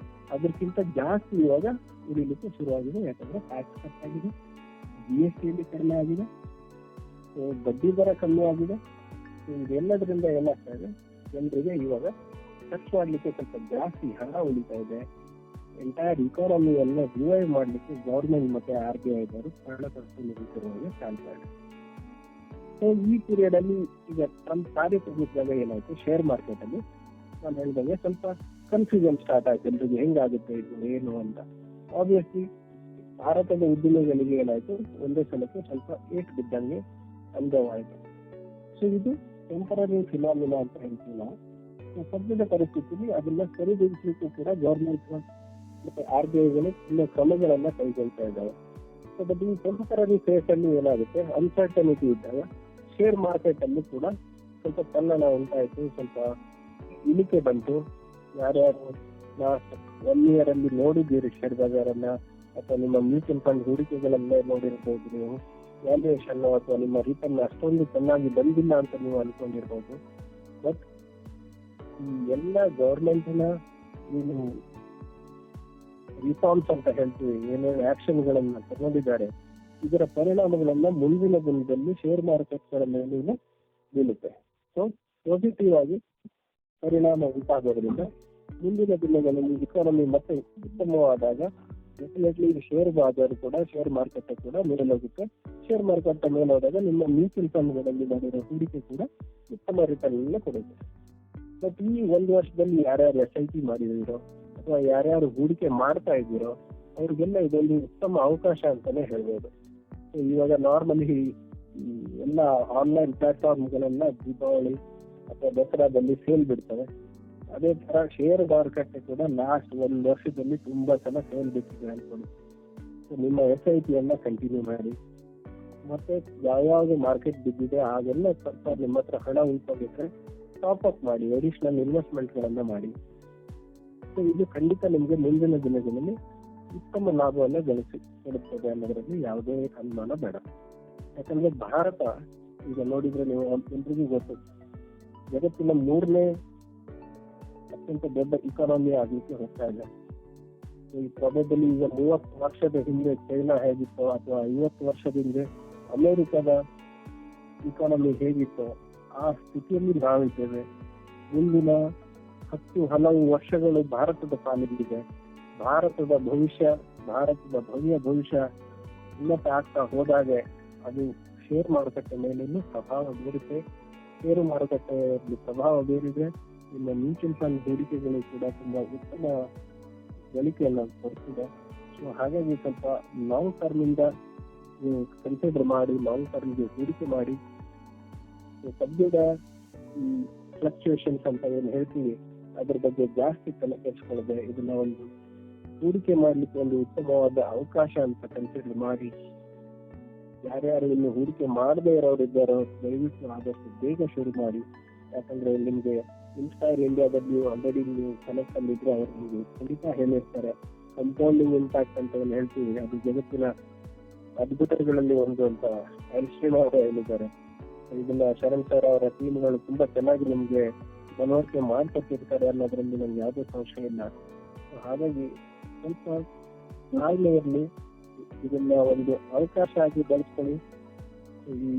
ಅದಕ್ಕಿಂತ ಜಾಸ್ತಿ ಇವಾಗ ಉಳಿಲಿಕ್ಕೆ ಶುರುವಾಗಿದೆ. ಯಾಕಂದ್ರೆ ಟ್ಯಾಕ್ಸ್ ಕಟ್ ಆಗಿದೆ, GST ಕಡಿಮೆ ಆಗಿದೆ, ಬಡ್ಡಿ ದರ ಕಮ್ಮಿ ಆಗಿದೆ. ಇದೆಲ್ಲದರಿಂದ ಏನಾಗ್ತಾ ಇದೆ, ಜನರಿಗೆ ಇವಾಗ ಖರ್ಚು ಮಾಡ್ಲಿಕ್ಕೆ ಸ್ವಲ್ಪ ಜಾಸ್ತಿ ಹಣ ಉಳಿತಾ ಇದೆ. ಎಂಟೈರ್ ಇಕಾನಮಿಯನ್ನ ರಿವೈವ್ ಮಾಡ್ಲಿಕ್ಕೆ ಗೌರ್ಮೆಂಟ್ ಮತ್ತೆ RBI ಅವರು ಹಣ ಖರ್ಚು ನಿಲ್ಲಿಸಿರುವಾಗ ಕಾಣ್ತಾ ಇದೆ. ಸೊ ಈ ಪೀರಿಯಡ್ ಅಲ್ಲಿ ಈಗ ಟ್ರಂಪ್ ಕಾರ್ಯ ತೆಗೆದಾಗ ಏನಾಯ್ತು, ಶೇರ್ ಮಾರ್ಕೆಟ್ ಅಲ್ಲಿ ನಾನು ಹೇಳಿದಂಗೆ ಸ್ವಲ್ಪ ಕನ್ಫ್ಯೂಷನ್ ಸ್ಟಾರ್ಟ್ ಆಯ್ತು ಎಲ್ರಿಗೂ, ಹೆಂಗಾಗುತ್ತೆ ಇದು ಏನು ಅಂತ. ಆಬ್ವಿಯಸ್ಲಿ ಭಾರತದ ಉದ್ದಿಮೆಗಳಿಗೆ ಏನಾಯ್ತು, ಒಂದೇ ಸಲಕ್ಕೆ ಸ್ವಲ್ಪ ಏಟ್ ಬಿದ್ದಂಗೆ ಅನುಭವ ಆಯ್ತು. ಸೊ ಇದು ಟೆಂಪರರಿ ಫಿನಾಮಿನಾ ಅಂತ ಹೇಳ್ತೀವಿ ನಾವು. ಸದ್ಯದ ಪರಿಸ್ಥಿತಿಯಲ್ಲಿ ಅದನ್ನ ಸರಿದೂಗಿಸಲಿಕ್ಕೂ ಕೂಡ ಗವರ್ಮೆಂಟ್ ಮತ್ತೆ RBIಗಳು ತುಂಬ ಕ್ರಮಗಳನ್ನ ಕೈಗೊಳ್ತಾ ಇದ್ದಾವೆ. ಸೊ ಬಟ್ ಈ ಟೆಂಪರರಿ ಫೇಸ್ ಅಲ್ಲಿ ಏನಾಗುತ್ತೆ, ಅನ್ಸರ್ಟನಿಟಿ ಇದ್ದಾಗ ಶೇರ್ ಮಾರ್ಕೆಟ್ ಅಲ್ಲಿ ಕೂಡ ಸ್ವಲ್ಪ ತಲ್ಲಣ ಉಂಟಾಯ್ತು, ಸ್ವಲ್ಪ ಇಳಿಕೆ ಬಂತು. ಯಾರ್ಯಾರು ಲಾಸ್ಟ್ 1 year ಅಲ್ಲಿ ನೋಡಿದ್ದೀರಿ ಶೇರ್ ಬಜಾರನ್ನ ಅಥವಾ ನಿಮ್ಮ ಮ್ಯೂಚುವಲ್ ಫಂಡ್ ಹೂಡಿಕೆಗಳನ್ನೇ ನೋಡಿರ್ಬೋದು ನೀವು, ವ್ಯಾಲ್ಯೂಯೇಷನ್ ಅಥವಾ ನಿಮ್ಮ ರಿಟರ್ನ್ ಅಷ್ಟೊಂದು ಚೆನ್ನಾಗಿ ಬಂದಿಲ್ಲ ಅಂತ ನೀವು ಅನ್ಕೊಂಡಿರ್ಬೋದು. ಬಟ್ ಈ ಎಲ್ಲ ಗವರ್ಮೆಂಟಿನ ಏನು ರಿಫಾರ್ಮ್ಸ್ ಅಂತ ಹೇಳ್ತೀವಿ, ಏನೇನು ಆಕ್ಷನ್ಗಳನ್ನ ತಗೊಂಡಿದ್ದಾರೆ, ಇದರ ಪರಿಣಾಮಗಳನ್ನ ಮುಂದಿನ ದಿನದಲ್ಲಿ ಶೇರ್ ಮಾರ್ಕೆಟ್ಗಳ ಮೇಲೆ ಬೀಳುತ್ತೆ. ಸೊ ಪಾಸಿಟಿವ್ ಆಗಿ ಪರಿಣಾಮ ಉಂಟಾಗೋದ್ರಿಂದ ಮುಂದಿನ ದಿನಗಳಲ್ಲಿ ಇಕಾನಮಿ ಮತ್ತೆ ಉತ್ತಮವಾದಾಗ ಡೆಫಿನೆಟ್ಲಿ ಶೇರ್ ಬಾಜಾರ್ ಕೂಡ, ಶೇರ್ ಮಾರ್ಕೆಟ್ ಕೂಡ ಮೇಲೋಗುತ್ತೆ. ಶೇರ್ ಮಾರ್ಕೆಟ್ ಮೇಲೋದಾಗ ನಿಮ್ಮ ಮ್ಯೂಚುವಲ್ ಫಂಡ್ಗಳಲ್ಲಿ ಮಾಡಿರೋ ಹೂಡಿಕೆ ಕೂಡ ಉತ್ತಮ ರಿಟರ್ನ್ ಕೊಡುತ್ತೆ. ಬಟ್ ಈ 1 ವರ್ಷದಲ್ಲಿ ಯಾರ್ಯಾರು SIP ಮಾಡಿದಿರೋ ಅಥವಾ ಯಾರ್ಯಾರು ಹೂಡಿಕೆ ಮಾಡ್ತಾ ಇದ್ದೀರೋ ಅವ್ರಿಗೆಲ್ಲ ಇದೊಂದು ಉತ್ತಮ ಅವಕಾಶ ಅಂತಾನೆ ಹೇಳ್ಬೋದು. ಇವಾಗ ನಾರ್ಮಲಿ ಎಲ್ಲ ಆನ್ಲೈನ್ ಪ್ಲಾಟ್ಫಾರ್ಮ್ಗಳೆಲ್ಲ ದೀಪಾವಳಿ ಅಥವಾ ದಸರಾದಲ್ಲಿ ಸೇಲ್ ಬಿಡ್ತವೆ. ಅದೇ ತರ ಶೇರ್ ಮಾರ್ಕೆಟ್ ಕೂಡ ಲಾಸ್ಟ್ 1 ವರ್ಷದಲ್ಲಿ ತುಂಬಾ ಸಲ ಸೇಲ್ ಬಿಟ್ಟಿದೆ ಅನ್ಕೊಳ್ಳಿ. ನಿಮ್ಮ SIP ಅನ್ನ ಕಂಟಿನ್ಯೂ ಮಾಡಿ, ಮತ್ತೆ ಯಾವ್ಯಾವ್ದು ಮಾರ್ಕೆಟ್ ಬಿದ್ದಿದೆ ಹಾಗೆಲ್ಲ ಸ್ವಲ್ಪ ನಿಮ್ಮ ಹತ್ರ ಹಣ ಉಳ್ಕೋಬೇಕಾದ್ರೆ ಟಾಪ್ ಅಪ್ ಮಾಡಿ, ಅಡಿಷನಲ್ ಇನ್ವೆಸ್ಟ್ಮೆಂಟ್ ಗಳನ್ನ ಮಾಡಿ. ಸೊ ಇದು ಖಂಡಿತ ನಿಮ್ಗೆ ಮುಂದಿನ ದಿನಗಳಲ್ಲಿ ಉತ್ತಮ ಲಾಭವನ್ನ ಕೊಡುತ್ತದೆ ಅನ್ನೋದ್ರಲ್ಲಿ ಯಾವುದೇ ಅನುಮಾನ ಬೇಡ. ಯಾಕಂದ್ರೆ ಭಾರತ ಈಗ ನೋಡಿದ್ರೆ ನೀವು ಎಲ್ರಿಗೂ ಗೊತ್ತು, ಜಗತ್ತಿನ 3ನೇ ಅತ್ಯಂತ ದೊಡ್ಡ ಇಕಾನಮಿ ಆಗ್ಲಿಕ್ಕೆ ಹೋಗ್ತಾ ಇದೆ. ಈ ಪ್ರಾಬೆಬಲಿ ಈಗ 30 ವರ್ಷದ ಹಿಂದೆ ಚೈನಾ ಹೇಗಿತ್ತು ಅಥವಾ 50 ವರ್ಷದ ಹಿಂದೆ ಅಮೆರಿಕದ ಇಕಾನಮಿ ಹೇಗಿತ್ತು ಆ ಸ್ಥಿತಿಯಲ್ಲಿ ನಾವಿದ್ದೇವೆ. ಮುಂದಿನ 10 ಹಲವು ವರ್ಷಗಳು ಭಾರತದ ಪಾಲಿಗಿದೆ. ಭಾರತದ ಭವ್ಯ ಭವಿಷ್ಯ ಉನ್ನತ ಆಗ್ತಾ ಹೋದಾಗೆ ಅದು ಶೇರ್ ಮಾರುಕಟ್ಟೆ ಮೇಲೂ ಪ್ರಭಾವ ಬೀರುತ್ತೆ. ಷೇರು ಮಾರುಕಟ್ಟೆಯಲ್ಲಿ ಪ್ರಭಾವ ಬೀರಿದೆ. ನಿಮ್ಮ ಮ್ಯೂಚುವಲ್ ಫಂಡ್ ಹೂಡಿಕೆಗಳು ಕೂಡ ತುಂಬಾ ಉತ್ತಮ ಗಳಿಕೆಯನ್ನು ಕೊಡ್ತಿದೆ. ಸೊ ಹಾಗಾಗಿ ಸ್ವಲ್ಪ ಲಾಂಗ್ ಟರ್ಮ್ ಇಂದ ನೀವು ಕನ್ಸಿಡರ್ ಮಾಡಿ, ಲಾಂಗ್ ಟರ್ಮ್ಗೆ ಹೂಡಿಕೆ ಮಾಡಿ. ಸದ್ಯದ ಈ ಫ್ಲಕ್ಚುಯೇಷನ್ಸ್ ಅಂತ ಏನು ಹೇಳ್ತೀವಿ ಅದ್ರ ಬಗ್ಗೆ ಜಾಸ್ತಿ ತಲೆ ಕೆಡಿಸ್ಕೊಳ್ಳದೆ ಇದನ್ನ ಒಂದು ಹೂಡಿಕೆ ಮಾಡ್ಲಿಕ್ಕೆ ಒಂದು ಉತ್ತಮವಾದ ಅವಕಾಶ ಅಂತ ಕನ್ಸಿಡರ್ ಮಾಡಿ. ಯಾರ್ಯಾರು ಇನ್ನು ಹೂಡಿಕೆ ಮಾಡದೇ ಇರೋರು ಇದ್ದಾರೋ ದಯವಿಟ್ಟು ಆದಷ್ಟು ಬೇಗ ಶುರು ಮಾಡಿ. ಯಾಕಂದ್ರೆ ನಿಮ್ಗೆ ಇನ್ಸ್ಪೈರ್ ಇಂಡಿಯಾದಲ್ಲಿ ಆಲ್ರೆಡಿ ನೀವು ಕನೆಕ್ಟ್ ಅಲ್ಲಿ ಇದ್ರೆ ಅವರು ನಿಮ್ಗೆ ಖಂಡಿತ ಹೇಳಿರ್ತಾರೆ. ಕಂಪೌಂಡಿಂಗ್ ಇಂಪ್ಯಾಕ್ಟ್ ಅಂತ ಏನು ಹೇಳ್ತೀವಿ ಅದು ಜಗತ್ತಿನ ಅದ್ಭುತಗಳಲ್ಲಿ ಒಂದು ಅಂತ ಐನ್ಸ್ಟೈನ್ ಅವರು ಹೇಳಿದ್ದಾರೆ. ಇದನ್ನ ಶರಣ್ ಸರ್ ಅವರ ಟೀಮ್ಗಳು ತುಂಬಾ ಚೆನ್ನಾಗಿ ನಿಮ್ಗೆ ಮನವರಿಕೆ ಮಾಡ್ಕೊಟ್ಟಿರ್ತಾರೆ ಅನ್ನೋದ್ರಲ್ಲಿ ನಮ್ಗೆ ಯಾವುದೇ ಸಂಶಯ ಇಲ್ಲ. ಹಾಗಾಗಿ ಸ್ವಲ್ಪ ಆಗ್ಲೇ ಇರಲಿ, ಇದನ್ನ ಒಂದು ಅವಕಾಶ ಆಗಿ ಬಳಸ್ಕೊಳ್ಳಿ. ಈ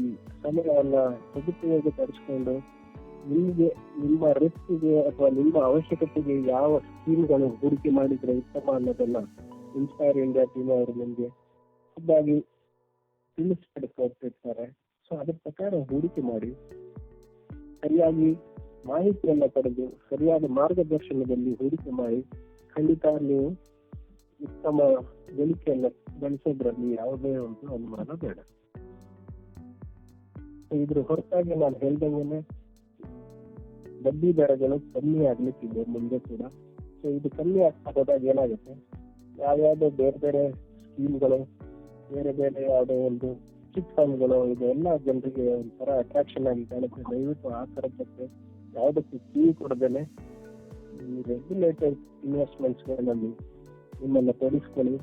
ಸಮಯವನ್ನ ಸದುಪಯೋಗ ಪಡಿಸ್ಕೊಂಡು ನಿಮ್ಗೆ ನಿಮ್ಮ ರಿಸ್ಕ್ಗೆ ಅಥವಾ ನಿಮ್ಮ ಅವಶ್ಯಕತೆಗೆ ಯಾವ ಸ್ಕೀಮ್ಗಳು ಹೂಡಿಕೆ ಮಾಡಿದ್ರೆ ಉತ್ತಮ ಅನ್ನೋದನ್ನ ಇನ್ಸ್ಪೈರ್ ಇಂಡಿಯಾ ಟೀಮ್ ಅವರು ನಿಮ್ಗೆ ಖುದ್ದಾಗಿ ತಿಳಿಸ್ಕೊಡ್ತಿರ್ತಾರೆ. ಸೊ ಅದ್ರ ಪ್ರಕಾರ ಹೂಡಿಕೆ ಮಾಡಿ, ಸರಿಯಾಗಿ ಮಾಹಿತಿಯನ್ನ ಪಡೆದು ಸರಿಯಾದ ಮಾರ್ಗದರ್ಶನದಲ್ಲಿ ಹೂಡಿಕೆ ಮಾಡಿ. ಖಂಡಿತ ನೀವು ಉತ್ತಮ ಗಳಿಕೆಯನ್ನ ಗಳಿಸೋದ್ರಲ್ಲಿ ಯಾವುದೇ ಒಂದು ಅನುಮಾನ ಬೇಡ. ಇದ್ರ ಹೊರತಾಗಿ ನಾನು ಹೇಳ್ದಂಗೆ ಬಡ್ಡಿ ದರಗಳು ಕಮ್ಮಿ ಆಗ್ಲಿಕ್ಕಿದೆ ಮುಂದೆ ಕೂಡ. ಸೊ ಇದು ಕಮ್ಮಿ ಆಗ್ತಾ ಹೋದಾಗ ಏನಾಗುತ್ತೆ, ಯಾವ್ಯಾವುದೋ ಬೇರೆ ಬೇರೆ ಸ್ಕೀಮ್ಗಳು, ಬೇರೆ ಬೇರೆ ಯಾವುದೋ ಒಂದು ಚಿಟ್ ಫಂಡ್ಗಳು ಇದೆಲ್ಲ ಜನರಿಗೆ ಒಂಥರ ಅಟ್ರಾಕ್ಷನ್ ಆಗಿ ಕಾಣುತ್ತೆ. ದಯವಿಟ್ಟು ಆ ಥರಕ್ಕೆ ಯಾವುದಕ್ಕೆ ಕಿವಿ ಕೊಡದೇನೆ ಈ ರೆಗ್ಯುಲೇಟೆಡ್ ಇನ್ವೆಸ್ಟ್ಮೆಂಟ್ಸ್ಗಳಲ್ಲಿ ನಿಮ್ಮನ್ನ ತೊಡಗಿಸ್ಕೊಳ್ಳಿ.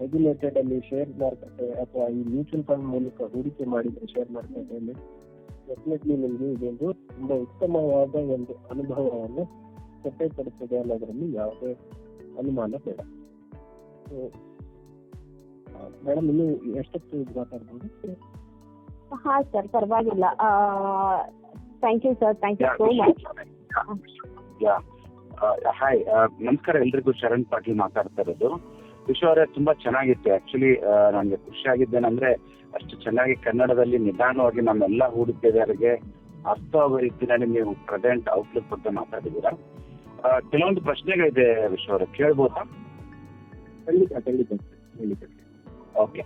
ರೆಗ್ಯುಲೇಟೆಡ್ ಅಲ್ಲಿ ಶೇರ್ ಮಾರುಕಟ್ಟೆ ಅಥವಾ ಈ ಮ್ಯೂಚುವಲ್ ಫಂಡ್ ಮೂಲಕ ಹೂಡಿಕೆ ಮಾಡಿದ್ರೆ ಶೇರ್ ಮಾರುಕಟ್ಟೆಯಲ್ಲಿ ಡೆಫಿನೆಟ್ಲಿ ನಿಮಗೆ ಇದೊಂದು ತುಂಬಾ ಉತ್ತಮವಾದ ಒಂದು ಅನುಭವವನ್ನು ಕೊಟ್ಟೆ ಕೊಡುತ್ತದೆ ಅನ್ನೋದ್ರಲ್ಲಿ ಯಾವುದೇ ಅನುಮಾನ ಬೇಡ. ಮೇಡಮ್ ಇನ್ನು ಎಷ್ಟೊತ್ತು ಮಾತಾಡ್ಬೋದು? ಹಾ ಸರ್, ಪರವಾಗಿಲ್ಲ. Thank you sir, thank you so much. Hi, ನಮಸ್ಕಾರ ಎಲ್ರಿಗೂ. ಶರಣ್ ಪಾಟೀಲ್ ಮಾತಾಡ್ತಾ ಇರೋದು. ವಿಶ್ವ ಅವರೇ, ತುಂಬಾ ಚೆನ್ನಾಗಿತ್ತು. ಆಕ್ಚುಲಿ ನನಗೆ ಖುಷಿ ಆಗಿದ್ದೇನೆಂದ್ರೆ ಅಷ್ಟು ಚೆನ್ನಾಗಿ ಕನ್ನಡದಲ್ಲಿ ನಿಧಾನವಾಗಿ ನಮ್ಮೆಲ್ಲ ಹೂಡಿಕೆದಾರರಿಗೆ ಅರ್ಥವಾಗುವ ರೀತಿಯಲ್ಲಿ ನೀವು ಪ್ರೆಸೆಂಟ್ ಔಟ್ಲುಕ್ ಬಗ್ಗೆ ಮಾತಾಡಿದ್ದೀರಾ. ಕೆಲವೊಂದು ಪ್ರಶ್ನೆಗಳಿದೆ ವಿಶ್ವ ಅವರೇ, ಕೇಳ್ಬೋದಾ? ಖಂಡಿತ. ಓಕೆ.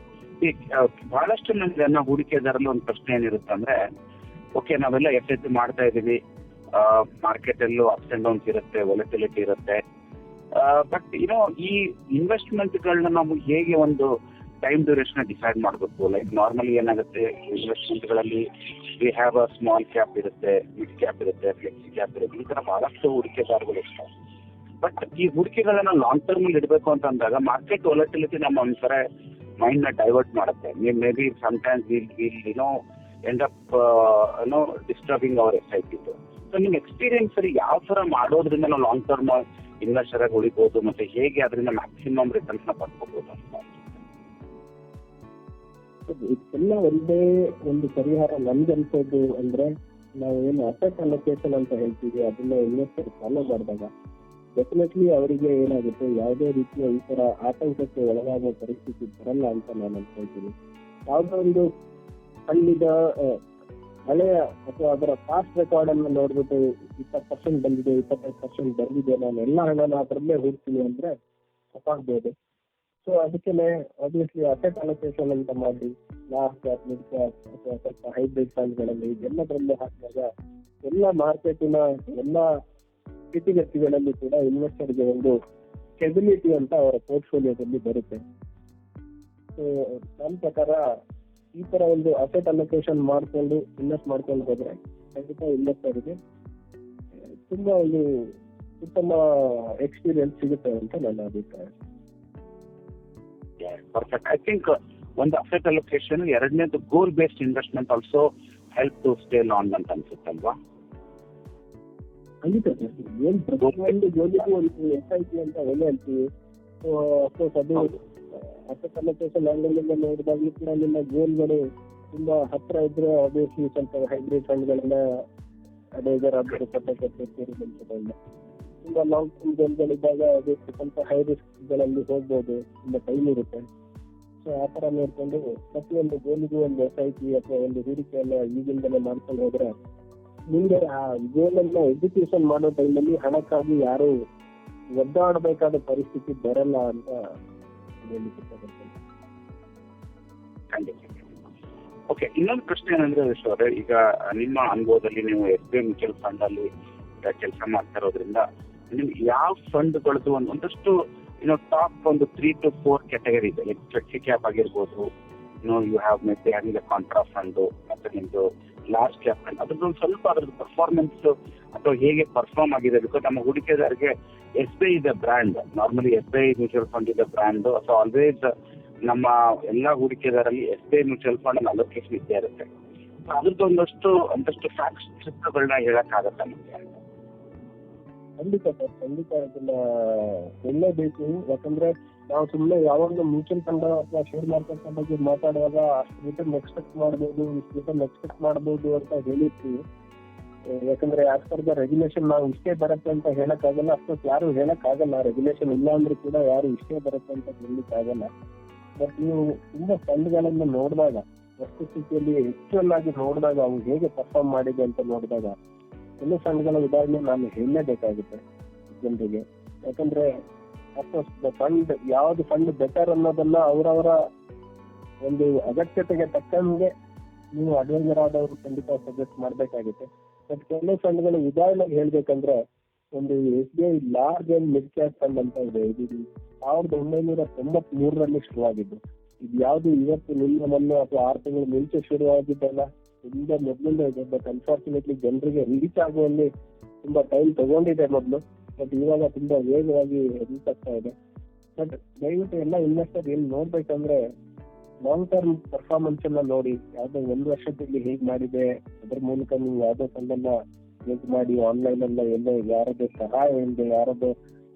ಬಹಳಷ್ಟು ನನ್ನ ಹೂಡಿಕೆದಾರರಲ್ಲಿ ಒಂದು ಪ್ರಶ್ನೆ ಏನಿರುತ್ತೆ ಅಂದ್ರೆ, ಓಕೆ ನಾವೆಲ್ಲ ಎಫ್ ಮಾಡ್ತಾ ಇದೀವಿ, ಮಾರ್ಕೆಟ್ ಅಲ್ಲೂ ಅಪ್ಸ್ ಅಂಡ್ ಡೌನ್ಸ್ ಇರುತ್ತೆ, ವೊಲಟಿಲಿಟಿ ಇರುತ್ತೆ. ಬಟ್ ಈ ಇನ್ವೆಸ್ಟ್ಮೆಂಟ್ ಗಳನ್ನ ನಾವು ಹೇಗೆ ಒಂದು ಟೈಮ್ ಡ್ಯೂರೇಷನ್ ಡಿಸೈಡ್ ಮಾಡಬೇಕು? ಲೈಕ್ ನಾರ್ಮಲಿ ಏನಾಗುತ್ತೆ, ಇನ್ವೆಸ್ಟ್ಮೆಂಟ್ ಗಳಲ್ಲಿ we have a small cap ಇರುತ್ತೆ, ಮಿಡ್ ಕ್ಯಾಪ್ ಇರುತ್ತೆ, ಫ್ಲೆಕ್ಸಿ ಕ್ಯಾಪ್ ಇರುತ್ತೆ. ಈ ತರ ಬಹಳಷ್ಟು ಹೂಡಿಕೆದಾರಗಳು ಇರ್ತಾರೆ. ಬಟ್ ಈ ಹೂಡಿಕೆಗಳನ್ನ ಲಾಂಗ್ ಟರ್ಮ್ ಅಲ್ಲಿ ಇಡಬೇಕು ಅಂತ ಅಂದಾಗ ಮಾರ್ಕೆಟ್ ವೊಲಟಿಲಿಟಿ ನಮ್ಮ ಒಂದ್ಸರ ಮೈಂಡ್ ನ ಡೈವರ್ಟ್ ಮಾಡುತ್ತೆ. Maybe sometimes end up disturbing our SIP. So ನಿಮ್ ಎಕ್ಸ್ಪೀರಿಯನ್ಸ್ ಅಲ್ಲಿ ಯಾವ ತರ ಮಾಡೋದ್ರಿಂದ ನಾವು ಲಾಂಗ್ ಟರ್ಮ್ ಇನ್ವೆಸ್ಟರ್ ಆಗಿ ಉಳಿಬಹುದು, ಮತ್ತೆ ಹೇಗೆ ಅದರಿಂದ ಮ್ಯಾಕ್ಸಿಮಮ್ ರಿಟರ್ನ್ಸ್ ನ ಪಡ್ಕೋಬಹುದು ಅಂತ? ಇದೆಲ್ಲ ಒಂದೇ ಒಂದು ಪರಿಹಾರ ನನ್ಗೆ ಅನ್ಸೋದು ಅಂದ್ರೆ, ನಾವು ಏನು ಅಸೆಟ್ ಅಲೋಕೇಶನ್ ಅಂತ ಹೇಳ್ತೀವಿ ಅದನ್ನ ಇನ್ವೆಸ್ಟರ್ ಫಾಲೋ ಮಾಡಿದಾಗ ಡೆಫಿನೆಟ್ಲಿ ಅವರಿಗೆ ಏನಾಗುತ್ತೆ, ಯಾವುದೇ ರೀತಿಯ ಈ ತರ ಆತಂಕಕ್ಕೆ ಒಳಗಾಗುವ ಪರಿಸ್ಥಿತಿ ಬರಲ್ಲ ಅಂತ ನಾನು ಅನ್ಕೊಳ್ತೀನಿ. ಯಾವುದೋ ಒಂದು ಹಳ್ಳಿದ ಹಳೆಯ ಅಥವಾ ಅದರ ಪಾಸ್ಟ್ ರೆಕಾರ್ಡ್ ಅನ್ನು ನೋಡ್ಬಿಟ್ಟು 20% ಬಂದಿದೆ, 25% ಬಂದಿದೆ, ನಾನು ಎಲ್ಲ ಹಣನ ಅದರಲ್ಲೇ ಹೂಡ್ತೀನಿ ಅಂದ್ರೆ ತಪ್ಪಾಗ್ಬೋದು. ಸೊ ಅದಕ್ಕೆ ಆಬ್ವಿಯಸ್ಲಿ ಅಸೆಟ್ ಅಲೋಕೇಶನ್ ಅಂತ ಮಾಡಿ ಲಾರ್ಜ್ ಕ್ಯಾಪ್, ಮಿಡ್ ಕ್ಯಾಪ್ ಅಥವಾ ಸ್ವಲ್ಪ ಹೈಬ್ರಿಡ್ ಫಂಡ್ಗಳಲ್ಲಿ ಇದೆಲ್ಲದರಲ್ಲೂ ಹಾಕಿದಾಗ ಎಲ್ಲ ಮಾರ್ಕೆಟಿನ ಎಲ್ಲ ಸ್ಥಿತಿಗತಿಗಳಲ್ಲಿ ಕೂಡ ಇನ್ವೆಸ್ಟರ್ಗೆ ಒಂದು ಸ್ಟೆಬಿಲಿಟಿ ಅಂತ ಅವರ ಪೋರ್ಟ್ಫೋಲಿಯೋದಲ್ಲಿ ಬರುತ್ತೆ. ಸೊ ನನ್ನ ಪ್ರಕಾರ ಈ ತರ ಒಂದು ಅಸೆಟ್ ಅಲೋಕೇಶನ್ ಮಾಡ್ಕೊಂಡು ಇನ್ವೆಸ್ಟ್ ಮಾಡ್ಕೊಂಡು ಹೋದ್ರೆ ಖಂಡಿತ ಇನ್ವೆಸ್ಟರ್ಗೆ ತುಂಬಾ ಒಂದು ಉತ್ತಮ ಎಕ್ಸ್ಪೀರಿಯನ್ಸ್ ಸಿಗುತ್ತೆ ಅಂತ ನನ್ನ ಅಭಿಪ್ರಾಯ. ಪರ್ಫೆಕ್ಟ್. ಐ ಥಿಂಕ್ ಒಂದು ಅಸೆಟ್ ಅಲೋಕೇಶನ್, ಎರಡನೇದು goal based investment also help to stay long ಅಂತ ಅನ್ಸುತ್ತಲ್ವಾ? ಖಂಡಿತ ಏನ್ ಪ್ರತಿಯೊಂದು ಜೋಲಿಗೂ ಒಂದು SIP ಅಂತ ಒಳ್ಳೆ ಅಂತೀವಿ. ಸೊ ಅಫ್ಕೋರ್ಸ್ ಅದು ಅಸೆಟ್ ಅಲೋಕೇಶನ್ ಆಂಗಲ್ ನೋಡಿದಾಗ್ಲೂ ಕೂಡ ನಿಮ್ಮ ಗೋಲ್ಗಳು ತುಂಬಾ ಹತ್ರ ಇದ್ರೆ ಆಬ್ವಿಯಸ್ಲಿ ಸ್ವಲ್ಪ ಹೈಬ್ರಿಡ್ ಫಂಡ್ಗಳನ್ನ ಅಡೇಜರ್ ಸೇರಿದಂತದಲ್ಲ. ತುಂಬಾ ಲಾಂಗ್ ಟರ್ಮ್ ಗೋಲ್ಗಳಿದ್ದಾಗ ಅದಕ್ಕೆ ಸ್ವಲ್ಪ ಹೈ ರಿಸ್ಕ್ ಗಳಲ್ಲಿ ಹೋಗ್ಬೋದು, ತುಂಬಾ ಟೈಮ್ ಇರುತ್ತೆ. ಸೊ ಆ ತರ ನೋಡ್ಕೊಂಡು ಪ್ರತಿಯೊಂದು ಗೋಲಿಗೂ ಒಂದು SIP ಅಥವಾ ಒಂದು ಹೂಡಿಕೆಯನ್ನ ಈಗಿಂದಲೇ ಮಾಡ್ಕೊಂಡು ಹೋದ್ರೆ ಮುಂದೆ ಆ ಗೋಲನ್ನ ಎಕ್ಸಿಕ್ಯೂಷನ್ ಮಾಡೋ ಟೈಮಲ್ಲಿ ಹಣಕ್ಕಾಗಿ ಯಾರು ಒದ್ದಾಡಬೇಕಾದ ಪರಿಸ್ಥಿತಿ ಬರಲ್ಲ ಅಂತ ಹೇಳಲಿಕ್ಕೆ ಇಷ್ಟಪಡ್ತೇನೆ. ಖಂಡಿತ. ಓಕೆ, ಇನ್ನೊಂದು ಪ್ರಶ್ನೆ ಏನಂದ್ರೆ ವಿಶ್ವ ಅವರೇ, ಈಗ ನಿಮ್ಮ ಅನುಭವದಲ್ಲಿ ನೀವು SBI ಮ್ಯೂಚುವಲ್ ಫಂಡ್ ಅಲ್ಲಿ ಕೆಲಸ ಮಾಡ್ತಾ ಇರೋದ್ರಿಂದ ನಿಮ್ಗೆ ಯಾವ ಫಂಡ್ಗಳದ್ದು ಒಂದಷ್ಟು ಟಾಪ್ ಒಂದು 3 to 4 ಕ್ಯಾಟಗರಿ ಇದೆ. ಲೈಕ್ ಫ್ಲೆಕ್ಸಿ ಕ್ಯಾಪ್ ಆಗಿರ್ಬೋದು, you have maybe having contra fund, ಮತ್ತೆ ನಿಮ್ದು ಲಾರ್ಜ್ ಕ್ಯಾಪ್ ಫಂಡ್. ಅದ್ರದ್ದು ಸ್ವಲ್ಪ ಅದ್ರದ್ದು ಪರ್ಫಾರ್ಮೆನ್ಸ್ ಅಥವಾ ಹೇಗೆ ಪರ್ಫಾರ್ಮ್ ಆಗಿದೆ. ಬಿಕಾಸ್ ನಮ್ಮ ಹೂಡಿಕೆದಾರರಿಗೆ SBI ಇದೆ brand. Normally SBI mutual fund ಇದೆ ಬ್ರ್ಯಾಂಡ್. ಸೊ ಆಲ್ವೇಸ್ ನಮ್ಮ ಎಲ್ಲಾ ಹೂಡಿಕೆದಾರಲ್ಲಿ SBI ಮ್ಯೂಚುವಲ್ ಫಂಡ್ ಅನ್ನ ಅಲೋಕೇಶನ್ ಇದ್ದೇ ಇರುತ್ತೆ. ಅದ್ರದ್ದು ಒಂದಷ್ಟು ಫ್ಯಾಕ್ಟ್ಸ್ಗಳನ್ನ ಹೇಳಕ್ಕಾಗತ್ತ ನಮಗೆ? ಖಂಡಿತ ಸರ್, ಖಂಡಿತ ಅದನ್ನ ಹೇಳಲೇಬೇಕು. ಯಾಕಂದ್ರೆ ನಾವು ಸುಮ್ಮನೆ ಯಾವಾಗಲೂ ಮ್ಯೂಚುವಲ್ ಫಂಡ್ ಅಥವಾ ಶೇರ್ ಮಾರ್ಕೆಟ್ ಬಗ್ಗೆ ಮಾತಾಡುವಾಗ ಅಷ್ಟು ರಿಟರ್ನ್ ಎಕ್ಸ್ಪೆಕ್ಟ್ ಮಾಡ್ಬೋದು, ಇಷ್ಟು ರಿಟರ್ನ್ ಎಕ್ಸ್ಪೆಕ್ಟ್ ಮಾಡ್ಬೋದು ಅಂತ ಹೇಳಿರ್ತೀವಿ. ಯಾಕಂದ್ರೆ ಆಸ್ ಪರ್ ದ ರೆಗ್ಯುಲೇಷನ್ ನಾವು ಇಷ್ಟೇ ಬರುತ್ತೆ ಅಂತ ಹೇಳಕ್ಕಾಗಲ್ಲ. ಅಷ್ಟೊತ್ತು ಯಾರು ಹೇಳಕ್ಕಾಗಲ್ಲ. ರೆಗ್ಯುಲೇಷನ್ ಇಲ್ಲ ಅಂದ್ರೆ ಕೂಡ ಯಾರು ಇಷ್ಟೇ ಬರುತ್ತೆ ಅಂತ ಹೇಳಲಿಕ್ಕಾಗಲ್ಲ. ಬಟ್ ನೀವು ತುಂಬಾ ಫಂಡ್ಗಳನ್ನ ನೋಡಿದಾಗ, ವಸ್ತುಸ್ಥಿತಿಯಲ್ಲಿ ಆಕ್ಚುಯಲ್ ಆಗಿ ನೋಡಿದಾಗ ಅವು ಹೇಗೆ ಪರ್ಫಾರ್ಮ್ ಮಾಡಿದೆ ಅಂತ ನೋಡಿದಾಗ ಕೆಲವು ಫಂಡ್ಗಳ ಉದಾಹರಣೆ ನಾನು ಹೇಳಲೇಬೇಕಾಗುತ್ತೆ ಜನರಿಗೆ. ಯಾಕಂದ್ರೆ ಫಂಡ್ ಯಾವ್ದು ಫಂಡ್ ಬೆಟರ್ ಅನ್ನೋದನ್ನ ಅವರವರ ಒಂದು ಅಗತ್ಯತೆಗೆ ತಕ್ಕಂಗೆ ನೀವು ಅಡ್ವೈಸರ್ ಆದವರು ಖಂಡಿತ ಸಜೆಸ್ಟ್ ಮಾಡ್ಬೇಕಾಗುತ್ತೆ. ಬಟ್ ಕೆಲವು ಫಂಡ್ಗಳು ಉದಾಹರಣೆಗೆ ಹೇಳ್ಬೇಕಂದ್ರೆ ಒಂದು SBI large and mid cap fund ಅಂತ ಇದೆ. ಇದು 1993ರಲ್ಲಿ ಶುರುವಾಗಿದ್ದು. ಇದು ಯಾವ್ದು ಇವತ್ತು ಮೊನ್ನೆ ಅಥವಾ 6 ತಿಂಗಳ ಮುಂಚೆ ಶುರುವಾಗಿದ್ದಲ್ಲ, ತುಂಬಾ ಮೊದಲಿಂದ ಇದೆ. ಬಟ್ ಅನ್ಫಾರ್ಚುನೇಟ್ಲಿ ಜನರಿಗೆ ರೀಚ್ ಆಗುವಲ್ಲಿ ತುಂಬಾ ಟೈಮ್ ತಗೊಂಡಿದೆ ಮೊದಲು. ಬಟ್ ಇವಾಗ ತುಂಬಾ ವೇಗವಾಗಿ ರೀಚ್ ಆಗ್ತಾ ಇದೆ. ಬಟ್ ದಯವಿಟ್ಟು ಎಲ್ಲ ಇನ್ವೆಸ್ಟರ್ ಏನ್ ನೋಡ್ಬೇಕಂದ್ರೆ ಲಾಂಗ್ ಟರ್ಮ್ ಪರ್ಫಾರ್ಮೆನ್ಸ್ ಅನ್ನ ನೋಡಿ. ಯಾವ್ದೋ 1 ವರ್ಷದಲ್ಲಿ ಹೇಗ್ ಮಾಡಿದೆ, ಅದ್ರ ಮೂಲಕ ನೀವು ಯಾವ್ದೋ ಫಂಡನ್ನ ಹೇಗ್ ಮಾಡಿ ಆನ್ಲೈನ್ ಅಲ್ಲ ಎಲ್ಲೋ ಯಾರದ್ದು ಸಹಾಯ ಇಲ್ಲದೆ, ಯಾರದ್ದು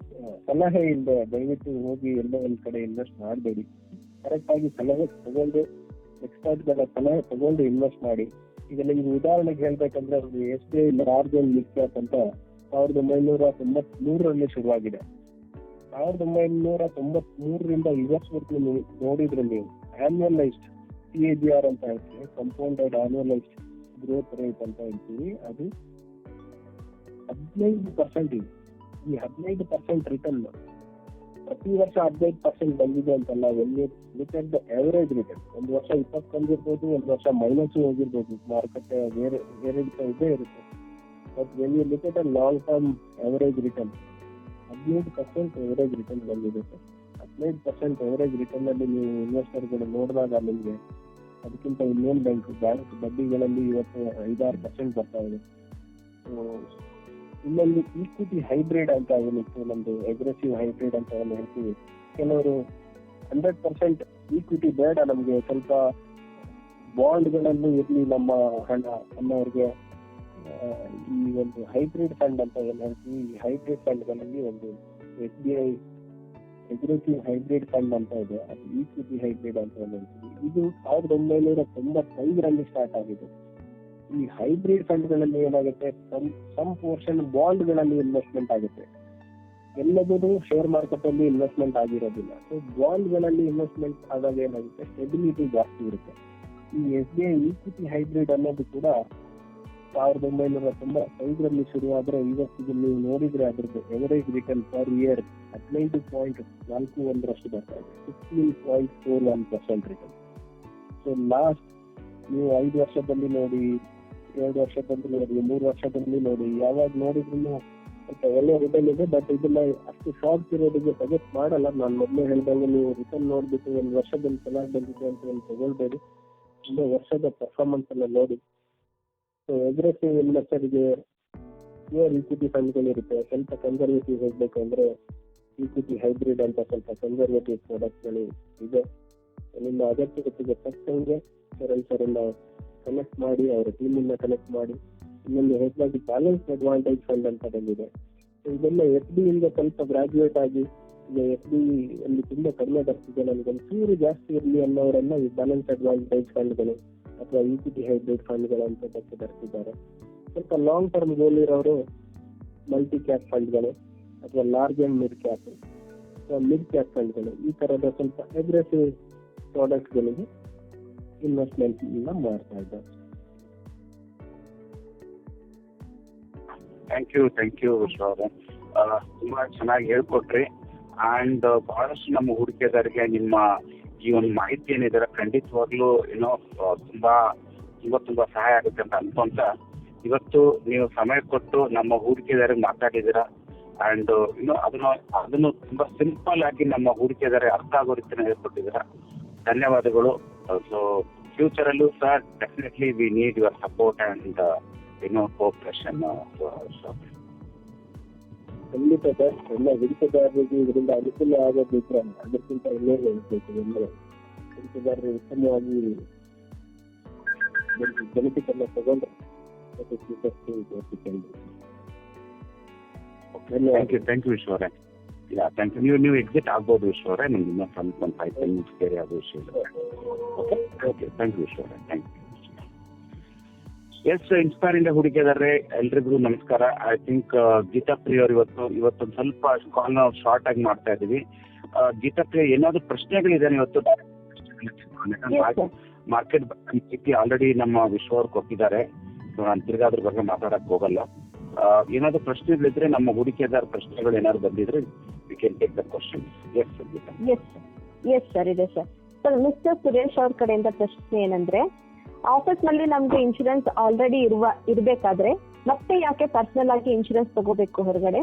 ಸಲಹೆ ಇಲ್ಲದೆ ದಯವಿಟ್ಟು ಹೋಗಿ ಎಲ್ಲೋ ಒಂದ್ ಕಡೆ ಇನ್ವೆಸ್ಟ್ ಮಾಡಬೇಡಿ. ಕರೆಕ್ಟ್ ಆಗಿ ಸಲಹೆ ತಗೊಂಡು, ಎಕ್ಸ್ಪರ್ಟ್ ಗಳ ಸಲಹೆ ತಗೊಂಡು ಇನ್ವೆಸ್ಟ್ ಮಾಡಿ. ಈಗ ನಿಮ್ಗೆ ಉದಾಹರಣೆಗೆ ಹೇಳ್ಬೇಕಂದ್ರೆ ಒಂದು SBI large and mid cap ಅಂತ 1993ರಲ್ಲಿ ಶುರುವಾಗಿದೆ. 1993ರಿಂದ ಇವತ್ತವರೆಗೂ ನೋಡಿದ್ರೆ ನೀವು ಆನ್ಯುವಲೈಸ್ಡ್ CAGR ಅಂತ ಹೇಳ್ತೀವಿ, ಕಂಪೌಂಡೆಡ್ ಆನ್ಯುವಲೈಸ್ಡ್ ಗ್ರೋತ್ ರೇಟ್ ಅಂತ ಹೇಳ್ತೀವಿ. ಅದು 15% ಇದೆ. ಈ 15% ರಿಟರ್ನ್ ಪ್ರತಿ ವರ್ಷ 15% ಬಂದಿದೆ ಅಂತಲ್ಲ. ದ ಎವರೇಜ್ ರಿಟರ್ನ್ ಒಂದು ವರ್ಷ 20 ಬಂದಿರ್ಬೋದು, ಒಂದು ವರ್ಷ ಮೈನಸ್ ಹೋಗಿರ್ಬೋದು. ಮಾರುಕಟ್ಟೆ ಬೇರೆ ಇದ್ದೇ ಇರುತ್ತೆ. But when you look at a long term average return 15% average return ಬಂದಿದೆ ಸರ್. 15% ಎವರೇಜ್ ರಿಟರ್ನ್ ಅಲ್ಲಿ ನೀವು ಇನ್ವೆಸ್ಟರ್ಗಳು ನೋಡಿದಾಗ ನಿಮಗೆ ಅದಕ್ಕಿಂತ ಇನ್ನೇನು ಬ್ಯಾಂಕ್ ಬಡ್ಡಿಗಳಲ್ಲಿ ಇವತ್ತು 5-6% ಬರ್ತಾ ಇದೆ. ಇನ್ನೊಂದು ಈಕ್ವಿಟಿ ಹೈಬ್ರಿಡ್ ಅಂತ ಏನಿತ್ತು, ನಮ್ದು ಅಗ್ರೆಸಿವ್ ಹೈಬ್ರಿಡ್ ಅಂತ ಏನು ಹೇಳ್ತೀವಿ. ಕೆಲವರು 100% ಈಕ್ವಿಟಿ ಬೇಡ, ನಮ್ಗೆ ಸ್ವಲ್ಪ ಬಾಂಡ್ಗಳಲ್ಲಿ ಇರ್ಲಿ ನಮ್ಮ ಹಣ ಅನ್ನೋರಿಗೆ ಈ ಒಂದು ಹೈಬ್ರಿಡ್ ಫಂಡ್ ಅಂತ ಏನ್ ಹೇಳ್ತೀವಿ. ಈ ಹೈಬ್ರಿಡ್ ಫಂಡ್ಗಳಲ್ಲಿ ಒಂದು SBI ಅಗ್ರೆಸಿವ್ ಹೈಬ್ರಿಡ್ ಫಂಡ್ ಅಂತ ಇದೆ, ಅದು ಈಕ್ವಿಟಿ ಹೈಬ್ರಿಡ್ ಅಂತ ಹೇಳ್ತೀವಿ. ಇದು 1995ರಲ್ಲಿ ಸ್ಟಾರ್ಟ್ ಆಗಿದೆ. ಈ ಹೈಬ್ರಿಡ್ ಫಂಡ್ಗಳಲ್ಲಿ ಏನಾಗುತ್ತೆ, ಸಮ್ ಪೋರ್ಷನ್ ಬಾಂಡ್ಗಳಲ್ಲಿ ಇನ್ವೆಸ್ಟ್ಮೆಂಟ್ ಆಗುತ್ತೆ. ಎಲ್ಲದೂ ಶೇರ್ ಮಾರ್ಕೆಟ್ ಅಲ್ಲಿ ಇನ್ವೆಸ್ಟ್ಮೆಂಟ್ ಆಗಿರೋದಿಲ್ಲ. ಸೊ ಬಾಂಡ್ಗಳಲ್ಲಿ ಇನ್ವೆಸ್ಟ್ಮೆಂಟ್ ಆದಾಗ ಏನಾಗುತ್ತೆ, ಸ್ಟೆಬಿಲಿಟಿ ಜಾಸ್ತಿ ಇರುತ್ತೆ. ಈ SBI ಈಕ್ವಿಟಿ ಹೈಬ್ರಿಡ್ ಅನ್ನೋದು ಕೂಡ 1995ರಲ್ಲಿ ಶುರುವಾದ್ರೆ ಇವತ್ತಿಗೆ ನೀವು ನೋಡಿದ್ರೆ ಅದ್ರದ್ದು ಎವರೇಜ್ ರಿಟರ್ನ್ ಪರ್ ಇಯರ್ 15.41% ಬರ್ತಾ ಇದೆ, 16.41% ರಿಟರ್ನ್. ಸೊ ಲಾಸ್ಟ್ ನೀವು 5 ವರ್ಷದಲ್ಲಿ ನೋಡಿ, 2 ವರ್ಷದಲ್ಲಿ ನೋಡಿ, 3 ವರ್ಷದಲ್ಲಿ ನೋಡಿ, ಯಾವಾಗ ನೋಡಿದ್ರು ಸ್ವಲ್ಪ ಒಳ್ಳೆ ರಿಟರ್ನ್ ಇದೆ. ಬಟ್ ಇದನ್ನ ಅಷ್ಟು ಶಾರ್ಟ್ ಇರೋದಕ್ಕೆ ಸಜೆಸ್ಟ್ ಮಾಡಲ್ಲ. ನಾನು ಮೊದಲೇ ಹೇಳ್ದಂಗೆ ನೀವು ರಿಟರ್ನ್ ನೋಡ್ಬಿಟ್ಟು 1 ವರ್ಷದಲ್ಲಿ ಚೆನ್ನಾಗಿ ಬಂದಿದೆ ಅಂತ ಒಂದು ತಗೊಳ್ಬೇಡಿ. ಒಂದು ವರ್ಷದ ಪರ್ಫಾರ್ಮೆನ್ಸ್ ಎಲ್ಲ ನೋಡಿ. ಸೊ ಅಗ್ರೆಸಿವ್ ಇನ್ವೆಸ್ಟರ್ಗೆ ಪ್ಯೂರ್ ಈಕ್ವಿಟಿ ಫಂಡ್ಗಳಿರುತ್ತೆ. ಸ್ವಲ್ಪ ಕನ್ಸರ್ವೇಟಿವ್ ಹೋಗ್ಬೇಕು ಅಂದ್ರೆ ಈಕ್ವಿಟಿ ಹೈಬ್ರಿಡ್ ಅಂತ ಸ್ವಲ್ಪ ಕನ್ಸರ್ವೇಟಿವ್ ಪ್ರಾಡಕ್ಟ್ಗಳು ಇದೆ. ನಿಮ್ಮ ಅಗತ್ಯತೆಗೆ ತಕ್ಕಂಗೆ ಸರನ್ನ ಕನೆಕ್ಟ್ ಮಾಡಿ, ಅವರ ಟೀಮನ್ನ ಕನೆಕ್ಟ್ ಮಾಡಿ. ಇನ್ನೊಂದು ಹೆಚ್ಚಾಗಿ ಬ್ಯಾಲೆನ್ಸ್ ಅಡ್ವಾಂಟೇಜ್ ಫಂಡ್ ಅಂತ ಬಂದಿದೆ. ಇದೆಲ್ಲ FD ಇಂದ ಸ್ವಲ್ಪ ಗ್ರಾಜುಯೇಟ್ ಆಗಿ ಈಗ FD ಅಲ್ಲಿ ತುಂಬಾ ಕಡಿಮೆ ಬರ್ತಿದೆ, ನನಗೆ ಒಂಚೂರು ಜಾಸ್ತಿ ಇರಲಿ ಅನ್ನೋರೆಲ್ಲ ಈ ಬ್ಯಾಲೆನ್ಸ್ ಅಡ್ವಾಂಟೇಜ್ ಫಂಡ್ಗಳು ಅಥವಾ ಈಕ್ವಿಟಿ ಹೈಬ್ರಿಡ್ ಫಂಡ್ಗಳು ಅಂತ ಬರ್ತಿದ್ದಾರೆ. ಸ್ವಲ್ಪ ಲಾಂಗ್ ಟರ್ಮ್ ಗೋಲ್ ಇರೋರು ಮಲ್ಟಿ ಕ್ಯಾಪ್ ಫಂಡ್ಗಳು ಅಥವಾ ಲಾರ್ಜ್ ಅಂಡ್ ಮಿಡ್ ಕ್ಯಾಪ್ ಫಂಡ್ಗಳು, ಈ ತರದ ಸ್ವಲ್ಪ ಅಗ್ರೆಸಿವ್ ಪ್ರಾಡಕ್ಟ್ಗಳಿಗೆ ಇನ್ವೆಸ್ಟ್ಮೆಂಟ್ ಮಾಡ್ತಾ ಇದ್ದಾರೆ. ಥ್ಯಾಂಕ್ ಯು ವಿಶ್ವ ಅವರೇ. ತುಂಬಾ ಚೆನ್ನಾಗಿ ಹೇಳ್ಕೊಟ್ರಿ. ಅಂಡ್ ಬಹಳಷ್ಟು ನಮ್ಮ ಹೂಡಿಕೆದಾರರಿಗೆ ನಿಮ್ಮ ಈ ಒಂದು ಮಾಹಿತಿ ಏನಿದೆ ಖಂಡಿತವಾಗ್ಲೂ ಏನೋ ತುಂಬಾ ತುಂಬಾ ತುಂಬಾ ಸಹಾಯ ಆಗುತ್ತೆ ಅಂತ ಅನ್ಕೊಂತ ಇವತ್ತು ನೀವು ಸಮಯ ಕೊಟ್ಟು ನಮ್ಮ ಹೂಡಿಕೆದಾರರಿಗೆ ಮಾತಾಡಿದ್ದೀರಾ. ಅಂಡ್ ಅದನ್ನು ತುಂಬಾ ಸಿಂಪಲ್ ಆಗಿ ನಮ್ಮ ಹೂಡಿಕೆದಾರ ಅರ್ಥ ಆಗೋ ರೀತಿನ ಹೇಳ್ಕೊಟ್ಟಿದ್ದೀರಾ. ಧನ್ಯವಾದಗಳು. ಸೊ ಫ್ಯೂಚರ್ ಅಲ್ಲೂ sir definitely we need your support and cooperation. ಖಂಡಿತ ಸರ್, ಎಲ್ಲ ಹೂಡಿಕೆದಾರರಿಗೆ ಇದರಿಂದ ಅನುಕೂಲ ಆಗೋದಿದ್ರೆ ಅದಕ್ಕಿಂತ ಇನ್ನೇನು ಹೇಳ್ಬೇಕು. ಎಲ್ಲ ಹೂಡಿಕೆದಾರರು ಉತ್ತಮವಾಗಿ ಬೆನಿಫಿಟ್ ಅನ್ನ ತಗೊಂಡ್ರೆ ಥ್ಯಾಂಕ್ ಯು ವಿಶ್ವ ಅವರೇ. Thank you. ನೀವು ಎಕ್ಸಿಟ್ ಆಗ್ಬೋದು ವಿಶ್ವ ಅವರೇ. ನಿಮ್ಗೆ ಇನ್ನೂ ಸ್ವಲ್ಪ 5 minutes ಬೇರೆ ಅದು ವಿಷಯ ಇದೆ. ಓಕೆ ಥ್ಯಾಂಕ್ ಯು ವಿಶ್ವ ಅವರೇ. Thank you. Yes, inspire India ಹೂಡಿಕೆದಾರರೇ ಎಲ್ರಿಗೂ ನಮಸ್ಕಾರ. ಐ ಥಿಂಕ್ ಗೀತಾ ಪ್ರಿಯ ಅವರು ಇವತ್ತೊಂದು ಸ್ವಲ್ಪ ಕಾಲ್ ನಾವು ಶಾರ್ಟ್ ಆಗಿ ಮಾಡ್ತಾ ಇದ್ದೀವಿ. ಗೀತಾ ಪ್ರಿಯ, ಏನಾದ್ರು ಪ್ರಶ್ನೆಗಳಿದೆ ಇವತ್ತು? ಮಾರ್ಕೆಟ್ ಆಲ್ರೆಡಿ ನಮ್ಮ ವಿಶ್ವ ಅವ್ರು ಕೊಟ್ಟಿದ್ದಾರೆ. ನಾನು ತಿರ್ಗಾ ಅದ್ರ ಬಗ್ಗೆ ಮಾತಾಡಕ್ ಹೋಗಲ್ಲ. ಏನಾದ್ರು ಪ್ರಶ್ನೆಗಳಿದ್ರೆ ನಮ್ಮ ಹೂಡಿಕೆದಾರ ಪ್ರಶ್ನೆಗಳು ಏನಾದ್ರು ಬಂದಿದ್ರೆ we can take the question. Yes sir, ಇದೆ ಸರ್. ಸರ್, ಮಿಸ್ಟರ್ ಸುರೇಶ್ ಅವ್ರ ಕಡೆಯಿಂದ ಪ್ರಶ್ನೆ ಏನಂದ್ರೆ, ಆಫೀಸ್ ನಲ್ಲಿ ನಮ್ಗೆ ಇನ್ಶೂರೆನ್ಸ್ ಆಲ್ರೆಡಿ ಇರ್ಬೇಕಾದ್ರೆ ಮತ್ತೆ ಯಾಕೆ ಪರ್ಸನಲ್ ಆಗಿ ಇನ್ಶೂರೆನ್ಸ್ ತಗೋಬೇಕು ಹೊರಗಡೆ?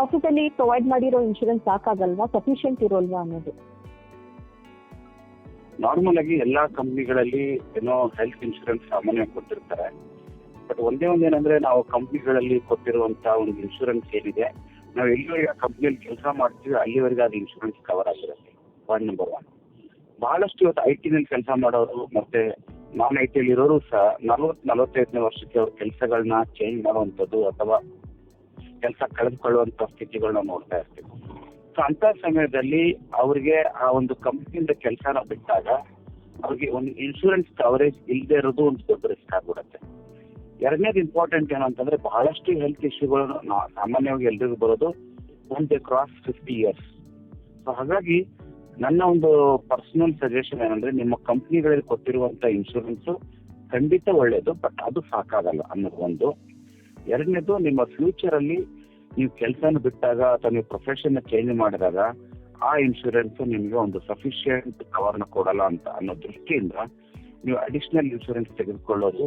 ಆಫೀಸಲ್ಲಿ ಪ್ರೊವೈಡ್ ಮಾಡಿರೋ ಇನ್ಶೂರೆನ್ಸ್ ಸಾಕಾಗಲ್ವಾ, ಸಫಿಶಿಯಂಟ್ ಇರೋಲ್ವಾ ಅನ್ನೋದು. ನಾರ್ಮಲ್ ಆಗಿ ಎಲ್ಲಾ ಕಂಪ್ನಿಗಳಲ್ಲಿ ಹೆಲ್ತ್ ಇನ್ಶೂರೆನ್ಸ್ ಸಾಮಾನ್ಯವಾಗಿ ಕೊಟ್ಟಿರ್ತಾರೆ. ಬಟ್ ಒಂದೇನಂದ್ರೆ, ನಾವು ಕಂಪ್ನಿಗಳಲ್ಲಿ ಕೊಟ್ಟಿರುವಂತ ಒಂದು ಇನ್ಶೂರೆನ್ಸ್ ಏನಿದೆ, ನಾವು ಎಲ್ಲಿವರೆಗೆ ಆ ಕಂಪ್ನಿಯಲ್ಲಿ ಕೆಲಸ ಮಾಡ್ತೀವಿ ಅಲ್ಲಿವರೆಗೆ ಅದು ಇನ್ಶೂರೆನ್ಸ್ ಕವರ್ ಆಗಿರುತ್ತೆ. Point number 1. ಬಹಳಷ್ಟು ಇವತ್ತು IT ನಲ್ಲಿ ಕೆಲಸ ಮಾಡೋರು ಮತ್ತೆ ನಾನ್ IT ಅಲ್ಲಿ ಇರೋರು ಸಹ 40-45ನೇ ವರ್ಷಕ್ಕೆ ಅವ್ರ ಕೆಲಸಗಳನ್ನ ಚೇಂಜ್ ಮಾಡುವಂಥದ್ದು ಅಥವಾ ಕೆಲಸ ಕಳೆದುಕೊಳ್ಳುವಂತ ಸ್ಥಿತಿಗಳನ್ನ ನೋಡ್ತಾ ಇರ್ತೀವಿ. ಸೊ ಅಂತ ಸಮಯದಲ್ಲಿ ಅವ್ರಿಗೆ ಆ ಒಂದು ಕಂಪ್ನಿಯಿಂದ ಕೆಲಸನ ಬಿಟ್ಟಾಗ ಅವ್ರಿಗೆ ಒಂದು ಇನ್ಶೂರೆನ್ಸ್ ಕವರೇಜ್ ಇಲ್ಲದೆ ಇರೋದು ಒಂದು ದೊಡ್ಡ ರಿಸ್ಕ್ ಆಗ್ಬಿಡುತ್ತೆ. ಎರಡನೇದು ಇಂಪಾರ್ಟೆಂಟ್ ಏನಂತಂದ್ರೆ, ಬಹಳಷ್ಟು ಹೆಲ್ತ್ ಇಶ್ಯೂಗಳು ಸಾಮಾನ್ಯವಾಗಿ ಎಲ್ರಿಗೂ ಬರೋದು one they cross 50 years. So ಹಾಗಾಗಿ ನನ್ನ ಒಂದು ಪರ್ಸನಲ್ ಸಜೆಷನ್ ಏನಂದ್ರೆ, ನಿಮ್ಮ ಕಂಪ್ನಿಗಳಲ್ಲಿ ಕೊಟ್ಟಿರುವಂತ ಇನ್ಶೂರೆನ್ಸ್ ಖಂಡಿತ ಒಳ್ಳೇದು, ಬಟ್ ಅದು ಸಾಕಾಗಲ್ಲ ಅನ್ನೋದು ಒಂದು. ಎರಡನೇದು, ನಿಮ್ಮ ಫ್ಯೂಚರ್ ಅಲ್ಲಿ ನೀವು ಕೆಲಸನ ಬಿಟ್ಟಾಗ ಅಥವಾ ನೀವು ಪ್ರೊಫೆಷನ್ ಚೇಂಜ್ ಮಾಡಿದಾಗ ಆ ಇನ್ಶೂರೆನ್ಸ್ ನಿಮ್ಗೆ ಒಂದು ಸಫಿಶಿಯಂಟ್ ಕವರ್ನ ಕೊಡಲ್ಲ ಅಂತ ಅನ್ನೋ ದೃಷ್ಟಿಯಿಂದ ನೀವು ಅಡಿಷನಲ್ ಇನ್ಶೂರೆನ್ಸ್ ತೆಗೆದುಕೊಳ್ಳೋದು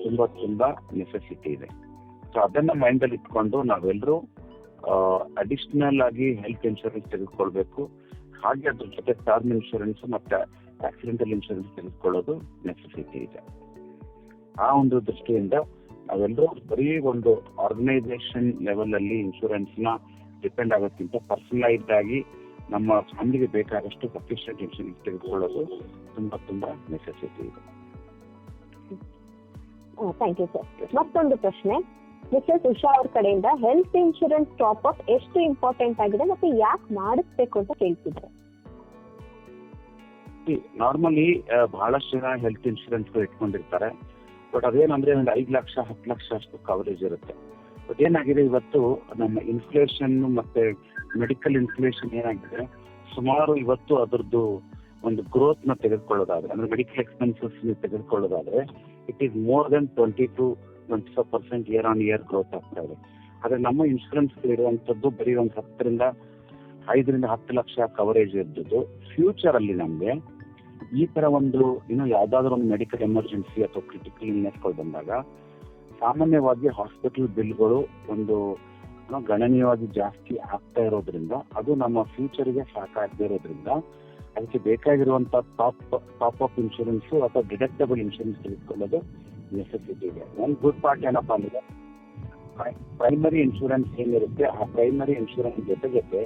ತುಂಬಾ ತುಂಬಾ ನೆಸೆಸಿಟಿ ಇದೆ. ಸೊ ಅದನ್ನ ಮೈಂಡ್ ಅಲ್ಲಿ ಇಟ್ಕೊಂಡು ನಾವೆಲ್ಲರೂ ಅಡಿಷನಲ್ ಆಗಿ ಹೆಲ್ತ್ ಇನ್ಶೂರೆನ್ಸ್ ತೆಗೆದುಕೊಳ್ಬೇಕು. ಹಾಗೆ ಅದ್ರ ಜೊತೆ ಟರ್ಮ್ ಇನ್ಶೂರೆನ್ಸ್ ಮತ್ತೆ ಆಕ್ಸಿಡೆಂಟಲ್ ಇನ್ಶೂರೆನ್ಸ್ ತೆಗೆದುಕೊಳ್ಳೋದು ನೆಸೆಸಿಟಿ ಇದೆ. ಆ ಒಂದು ದೃಷ್ಟಿಯಿಂದ ನಾವೆಲ್ಲರೂ ಬರೀ ಒಂದು ಆರ್ಗನೈಸೇಷನ್ ಲೆವೆಲ್ ಅಲ್ಲಿ ಇನ್ಶೂರೆನ್ಸ್ ನ ಡಿಪೆಂಡ್ ಆಗೋಕ್ಕಿಂತ ಪರ್ಸನಲೈಸ್ಡ್ ಆಗಿ ನಮ್ಮ ಫ್ಯಾಮಿಲಿಗೆ ಬೇಕಾದಷ್ಟು ಸಫಿಶಿಯಂಟ್ ಇನ್ಶೂರೆನ್ಸ್ ತೆಗೆದುಕೊಳ್ಳೋದು ತುಂಬಾ ತುಂಬಾ ನೆಸೆಸಿಟಿ ಇದೆ. Thank you sir. ಮತ್ತೊಂದು ಪ್ರಶ್ನೆ ಮಿಸಸ್ ಉಷಾ ಅವ್ರ ಕಡೆಯಿಂದ, ಹೆಲ್ತ್ ಇನ್ಶೂರೆನ್ಸ್ ಟಾಪ್ ಅಪ್ ಎಷ್ಟು ಇಂಪಾರ್ಟೆಂಟ್ ಆಗಿದೆ ಮತ್ತೆ ಯಾಕೆ ಮಾಡಿಸ್ಬೇಕು ಅಂತ ಕೇಳ್ತಿದ್ದಾರೆ. ನಾರ್ಮಲಿ ಬಹಳಷ್ಟು ಜನ ಹೆಲ್ತ್ ಇನ್ಶೂರೆನ್ಸ್ ಇಟ್ಕೊಂಡಿರ್ತಾರೆ. ಬಟ್ ಅದೇನಂದ್ರೆ ಒಂದು 5 ಲಕ್ಷ 10 ಲಕ್ಷ ಅಷ್ಟು ಕವರೇಜ್ ಇರುತ್ತೆ. ಬಟ್ ಏನಾಗಿದೆ, ಇವತ್ತು ನಮ್ಮ ಇನ್ಫ್ಲೇಷನ್ ಮತ್ತೆ ಮೆಡಿಕಲ್ ಇನ್ಫ್ಲೇಷನ್ ಏನಾಗಿದೆ, ಸುಮಾರು ಇವತ್ತು ಅದರದ್ದು ಒಂದು ಗ್ರೋತ್ ನ ತೆಗೆದುಕೊಳ್ಳೋದಾದ್ರೆ, ಅಂದ್ರೆ ಮೆಡಿಕಲ್ ಎಕ್ಸ್ಪೆನ್ಸಸ್ ತೆಗೆದುಕೊಳ್ಳೋದಾದ್ರೆ it is more than 20-25% year on year growth ಆಗ್ತಾ ಇದೆ. ಆದ್ರೆ ನಮ್ಮ ಇನ್ಶೂರೆನ್ಸ್ ಇರುವಂತದ್ದು ಬರೀ ಒಂದು 5-10 ಲಕ್ಷ ಕವರೇಜ್ ಇದ್ದದ್ದು. ಫ್ಯೂಚರ್ ಅಲ್ಲಿ ನಮ್ಗೆ ಈ ತರ ಒಂದು ಯಾವ್ದಾದ್ರು ಒಂದು ಮೆಡಿಕಲ್ ಎಮರ್ಜೆನ್ಸಿ ಅಥವಾ ಕ್ರಿಟಿಕಲ್ ಇಲ್ನೆಸ್ಗಳು ಬಂದಾಗ ಸಾಮಾನ್ಯವಾಗಿ ಹಾಸ್ಪಿಟಲ್ ಬಿಲ್ಗಳು ಒಂದು ಗಣನೀಯವಾಗಿ ಜಾಸ್ತಿ ಆಗ್ತಾ ಇರೋದ್ರಿಂದ, ಅದು ನಮ್ಮ ಫ್ಯೂಚರ್ಗೆ ಸಾಕಾಗದೇ ಇರೋದ್ರಿಂದ ಅದಕ್ಕೆ ಬೇಕಾಗಿರುವಂತ ಟಾಪ್ ಅಪ್ ಇನ್ಶೂರೆನ್ಸ್ ಅಥವಾ ಡಿಡಕ್ಟಬಲ್ ಇನ್ಶೂರೆನ್ಸ್ ತೆಗೆದುಕೊಳ್ಳೋದು ನೆಸೆಸಿಟಿ ಇದೆ. ಒಂದು ಗುಡ್ ಪಾರ್ಟ್ ಏನಪ್ಪಾ ಅಂದ್ರೆ, ಪ್ರೈಮರಿ ಇನ್ಶೂರೆನ್ಸ್ ಏನಿರುತ್ತೆ ಆ ಪ್ರೈಮರಿ ಇನ್ಶೂರೆನ್ಸ್ ಜೊತೆಗೆ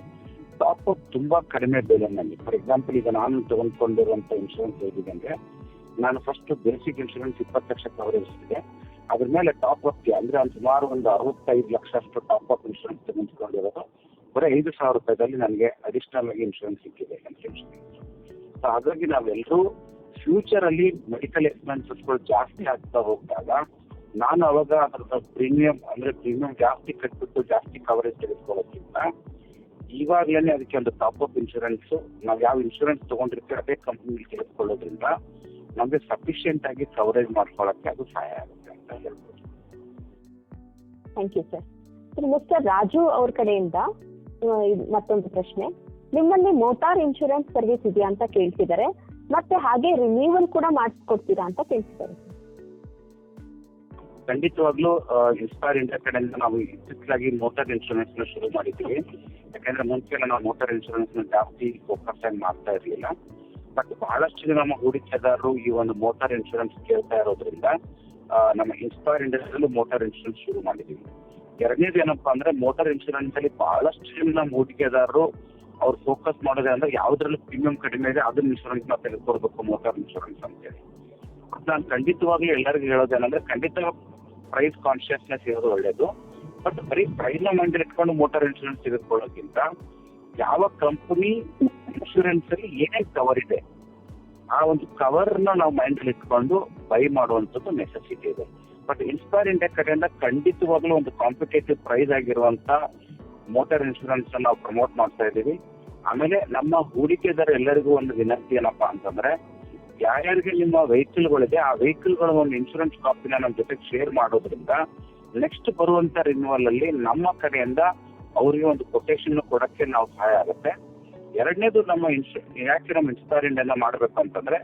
ಟಾಪ್ ಅಪ್ ತುಂಬಾ ಕಡಿಮೆ ಬೆಲೆನಲ್ಲಿ. ಫಾರ್ ಎಕ್ಸಾಂಪಲ್, ಈಗ ನಾನು ತಗೊಂಡ್ಕೊಂಡಿರುವಂತ ಇನ್ಶೂರೆನ್ಸ್ ಹೇಗಿದೆ ಅಂದ್ರೆ, ನಾನು first basic insurance 20 lakh coverage ಇದೆ. ಅದ್ರ ಮೇಲೆ ಟಾಪ್ ಅಪ್ ಅಂದ್ರೆ ಸುಮಾರು ಒಂದು 65 ಲಕ್ಷ ಅಷ್ಟು ಟಾಪ್ ಅಪ್ ಇನ್ಶೂರೆನ್ಸ್ ತೆಗೆದುಕೊಂಡಿರೋದು ಬರೀ 5,000 ರೂಪಾಯಿದಲ್ಲಿ ನನಗೆ ಅಡಿಷನಲ್ ಆಗಿ ಇನ್ಶೂರೆನ್ಸ್ ಸಿಕ್ಕಿದೆ ಹೆಲ್ತ್ ಇನ್ಶೂರೆನ್ಸ್. ಸೊ ಹಾಗಾಗಿ ನಾವೆಲ್ಲರೂ ಫ್ಯೂಚರ್ ಅಲ್ಲಿ ಮೆಡಿಕಲ್ ಎಕ್ಸ್ಪೆನ್ಸಸ್ಗಳು ಜಾಸ್ತಿ ಆಗ್ತಾ ಹೋಗ್ದಾಗ ನಾನು ಅವಾಗ ಅದರ ಪ್ರೀಮಿಯಂ ಜಾಸ್ತಿ ಕಟ್ಬಿಟ್ಟು ಜಾಸ್ತಿ ಕವರೇಜ್ ತೆಗೆದುಕೊಳ್ಳೋದ್ರಿಂದ ಇವಾಗ್ಲೇನೆ ಅದಕ್ಕೆ ಒಂದು ಟಾಪ್ ಅಪ್ ಇನ್ಶೂರೆನ್ಸ್ ನಾವ್ ಯಾವ ಇನ್ಶೂರೆನ್ಸ್ ತಗೊಂಡಿರ್ತೀವಿ ಅದೇ ಕಂಪನಿಲಿ ತೆಗೆದುಕೊಳ್ಳೋದ್ರಿಂದ ನಮ್ಗೆ ಸಫಿಶಿಯಂಟ್ ಆಗಿ ಕವರೇಜ್ ಮಾಡ್ಕೊಳಕ್ಕೆ ಅದು ಸಹಾಯ ಆಗುತ್ತೆ ಅಂತ ಹೇಳ್ಬೋದು. Thank you sir. Mr Raju ಅವ್ರ ಕಡೆಯಿಂದ ಮತ್ತೊಂದು ಪ್ರಶ್ನೆ. ನಿಮ್ಮಲ್ಲಿ ಮೋಟಾರ್ ಇನ್ಶೂರೆನ್ಸ್ ಸರ್ವಿಸ್ ಇದೆಯಾ ಅಂತ ಕೇಳ್ತಿದ್ದಾರೆ, ಮತ್ತೆ ಹಾಗೆ ರಿನ್ಯೂವಲ್ ಕೂಡ ಮಾಡಿಸ್ಕೊಡ್ತೀರಾ ಅಂತ ಕೇಳ್ತಿದ್ದಾರೆ. ಖಂಡಿತವಾಗ್ಲೂ ಇನ್ಸ್ಪೈರ್ ಇಂಡಿಯಾ ಕಡೆಯಿಂದ ನಾವು ಇತ್ತೀಚೆಗೆ ಮೋಟಾರ್ ಇನ್ಶೂರೆನ್ಸ್ ನ ಶುರು ಮಾಡಿದ್ದೀವಿ. ಯಾಕಂದ್ರೆ ಮುಂಚೆ ನಾವು ಮೋಟಾರ್ ಇನ್ಶೂರೆನ್ಸ್ ನ ಜಾಸ್ತಿ ಫೋಕಸ್ ಆಗಿ ಮಾಡ್ತಾ ಇರಲಿಲ್ಲ. ಬಟ್ ಬಹಳಷ್ಟು ಜನ ನಮ್ಮ ಹೂಡಿಕೆದಾರರು ಈ ಒಂದು ಮೋಟಾರ್ ಇನ್ಶೂರೆನ್ಸ್ ಕೇಳ್ತಾ ಇರೋದ್ರಿಂದ ನಮ್ಮ ಇನ್ಸ್ಪೈರ್ ಇಂಡಿಯಾದಲ್ಲೂ ಮೋಟಾರ್ ಇನ್ಶೂರೆನ್ಸ್ ಶುರು ಮಾಡಿದ್ದೀವಿ. ಎರಡನೇದು ಏನಪ್ಪಾ ಅಂದ್ರೆ ಮೋಟಾರ್ ಇನ್ಶೂರೆನ್ಸ್ ಅಲ್ಲಿ ಬಹಳಷ್ಟು ಜನ ನಮ್ಮ ಹೂಡಿಕೆದಾರರು ಅವ್ರು ಫೋಕಸ್ ಮಾಡೋದೇ ಅಂದ್ರೆ ಯಾವ್ದ್ರಲ್ಲಿ ಪ್ರೀಮಿಯಂ ಕಡಿಮೆ ಇದೆ ಅದನ್ನ ಇನ್ಶೂರೆನ್ಸ್ ನ ತೆಗೆದುಕೊಡ್ಬೇಕು ಮೋಟಾರ್ ಇನ್ಶೂರೆನ್ಸ್ ಅಂತೇಳಿ. ನಾನು ಖಂಡಿತವಾಗ್ಲೂ ಎಲ್ಲರಿಗೂ ಹೇಳೋದೇನಂದ್ರೆ ಖಂಡಿತ ಪ್ರೈಸ್ ಕಾನ್ಶಿಯಸ್ನೆಸ್ ಇರೋದು ಒಳ್ಳೇದು. ಬಟ್ ಬರೀ ಪ್ರೈಸ್ ನ ಮೈಂಡ್ ಇಟ್ಕೊಂಡು ಮೋಟಾರ್ ಇನ್ಶೂರೆನ್ಸ್ ತೆಗೆದುಕೊಳ್ಳೋಕ್ಕಿಂತ ಯಾವ ಕಂಪನಿ ಇನ್ಶೂರೆನ್ಸ್ ಅಲ್ಲಿ ಏನೇನ್ ಕವರ್ ಇದೆ ಆ ಒಂದು ಕವರ್ ನ ನಾವು ಮೈಂಡ್ ಅಲ್ಲಿ ಇಟ್ಕೊಂಡು ಬೈ ಮಾಡುವಂತದ್ದು ನೆಸೆಸಿಟಿ ಇದೆ. ಬಟ್ ಇನ್ಸ್ಪೈರ್ ಇಂಡಿಯಾ ಕಡೆಯಿಂದ ಖಂಡಿತವಾಗ್ಲೂ ಒಂದು ಕಾಂಪಿಟೇಟಿವ್ ಪ್ರೈಸ್ ಆಗಿರುವಂತ ಮೋಟಾರ್ ಇನ್ಶೂರೆನ್ಸ್ ನಾವು ಪ್ರಮೋಟ್ ಮಾಡ್ತಾ ಇದ್ದೀವಿ. ಆಮೇಲೆ ನಮ್ಮ ಹೂಡಿಕೆದಾರ ಎಲ್ಲರಿಗೂ ಒಂದು ವಿನಂತಿ ಏನಪ್ಪಾ ಅಂತಂದ್ರೆ ಯಾರ್ಯಾರಿಗೆ ನಿಮ್ಮ ವೆಹಿಕಲ್ಗಳಿದೆ ಆ ವೆಹಿಕಲ್ಗಳ ಒಂದು ಇನ್ಶೂರೆನ್ಸ್ ಕಾಪಿನ ನಮ್ಮ ಜೊತೆಗೆ ಶೇರ್ ಮಾಡೋದ್ರಿಂದ ನೆಕ್ಸ್ಟ್ ಬರುವಂತ ರಿನ್ಯೂವಲ್ ಅಲ್ಲಿ ನಮ್ಮ ಕಡೆಯಿಂದ ಅವರಿಗೆ ಒಂದು ಕೊಟೇಶನ್ ಕೊಡಕ್ಕೆ ನಾವು ಸಹಾಯ ಆಗುತ್ತೆ. ಎರಡನೇದು ಯಾಕೆ ನಮ್ಮ ಇನ್ಸ್ಪೈರ್ ಇಂಡಿಯಾನ ಮಾಡ್ಬೇಕು ಅಂತಂದ್ರೆ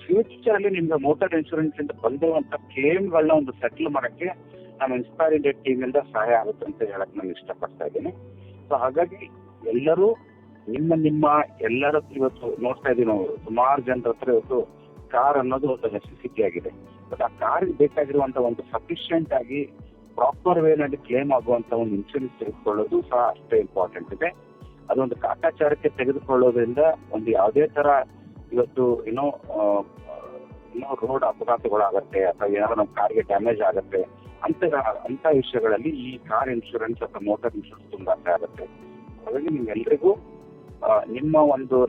ಫ್ಯೂಚರ್ ಅಲ್ಲಿ ನಿಮ್ಗೆ ಮೋಟಾರ್ ಇನ್ಶೂರೆನ್ಸ್ ಇಂದ ಬಂದಿರುವಂತ ಕ್ಲೇಮ್ಗಳನ್ನ ಒಂದು ಸೆಟಲ್ ಮಾಡಕ್ಕೆ ನಮ್ಮ ಇನ್ಸ್ಪೈರ್ ಇಂಡಿಯಾ ಟೀಮ್ ಇಂದ ಸಹಾಯ ಆಗುತ್ತೆ ಅಂತ ಹೇಳಕ್ ನಾನು ಇಷ್ಟಪಡ್ತಾ ಇದ್ದೀನಿ. ಸೊ ಹಾಗಾಗಿ ಎಲ್ಲರೂ ನಿಮ್ಮ ಎಲ್ಲರ ಇವತ್ತು ನೋಡ್ತಾ ಇದೀವಿ ನಾವು ಸುಮಾರು ಜನರ ಹತ್ರ ಇವತ್ತು ಕಾರ್ ಅನ್ನೋದು ಒಂದು ನೆಸೆಸಿಟಿ ಆಗಿದೆ. ಬಟ್ ಆ ಕಾರ್ ಬೇಕಾಗಿರುವಂತ ಒಂದು ಸಫಿಶಿಯಂಟ್ ಆಗಿ ಪ್ರಾಪರ್ ವೇನಲ್ಲಿ ಕ್ಲೇಮ್ ಆಗುವಂತ ಒಂದು ಇನ್ಶೂರೆನ್ಸ್ ತೆಗೆದುಕೊಳ್ಳೋದು ಸಹ ಅಷ್ಟೇ ಇಂಪಾರ್ಟೆಂಟ್ ಇದೆ. ಅದೊಂದು ಕಾಟಾಚಾರಕ್ಕೆ ತೆಗೆದುಕೊಳ್ಳೋದ್ರಿಂದ ಒಂದು ಯಾವುದೇ ತರ ಇವತ್ತು ಏನೋ ರೋಡ್ ಅಪಘಾತಗಳಾಗತ್ತೆ ಅಥವಾ ಏನಾದ್ರು ನಮ್ಮ ಕಾರ್ಗೆ ಡ್ಯಾಮೇಜ್ ಆಗತ್ತೆ ಅಂತ ವಿಷಯಗಳಲ್ಲಿ ಈ ಕಾರ್ ಇನ್ಶೂರೆನ್ಸ್ ಅಥವಾ ಮೋಟಾರ್ ಇನ್ಶೂರೆನ್ಸ್ ತುಂಬಾ ಆಗುತ್ತೆ. ಹಾಗಾಗಿ ನಿಮ್ಗೆಲ್ರಿಗೂ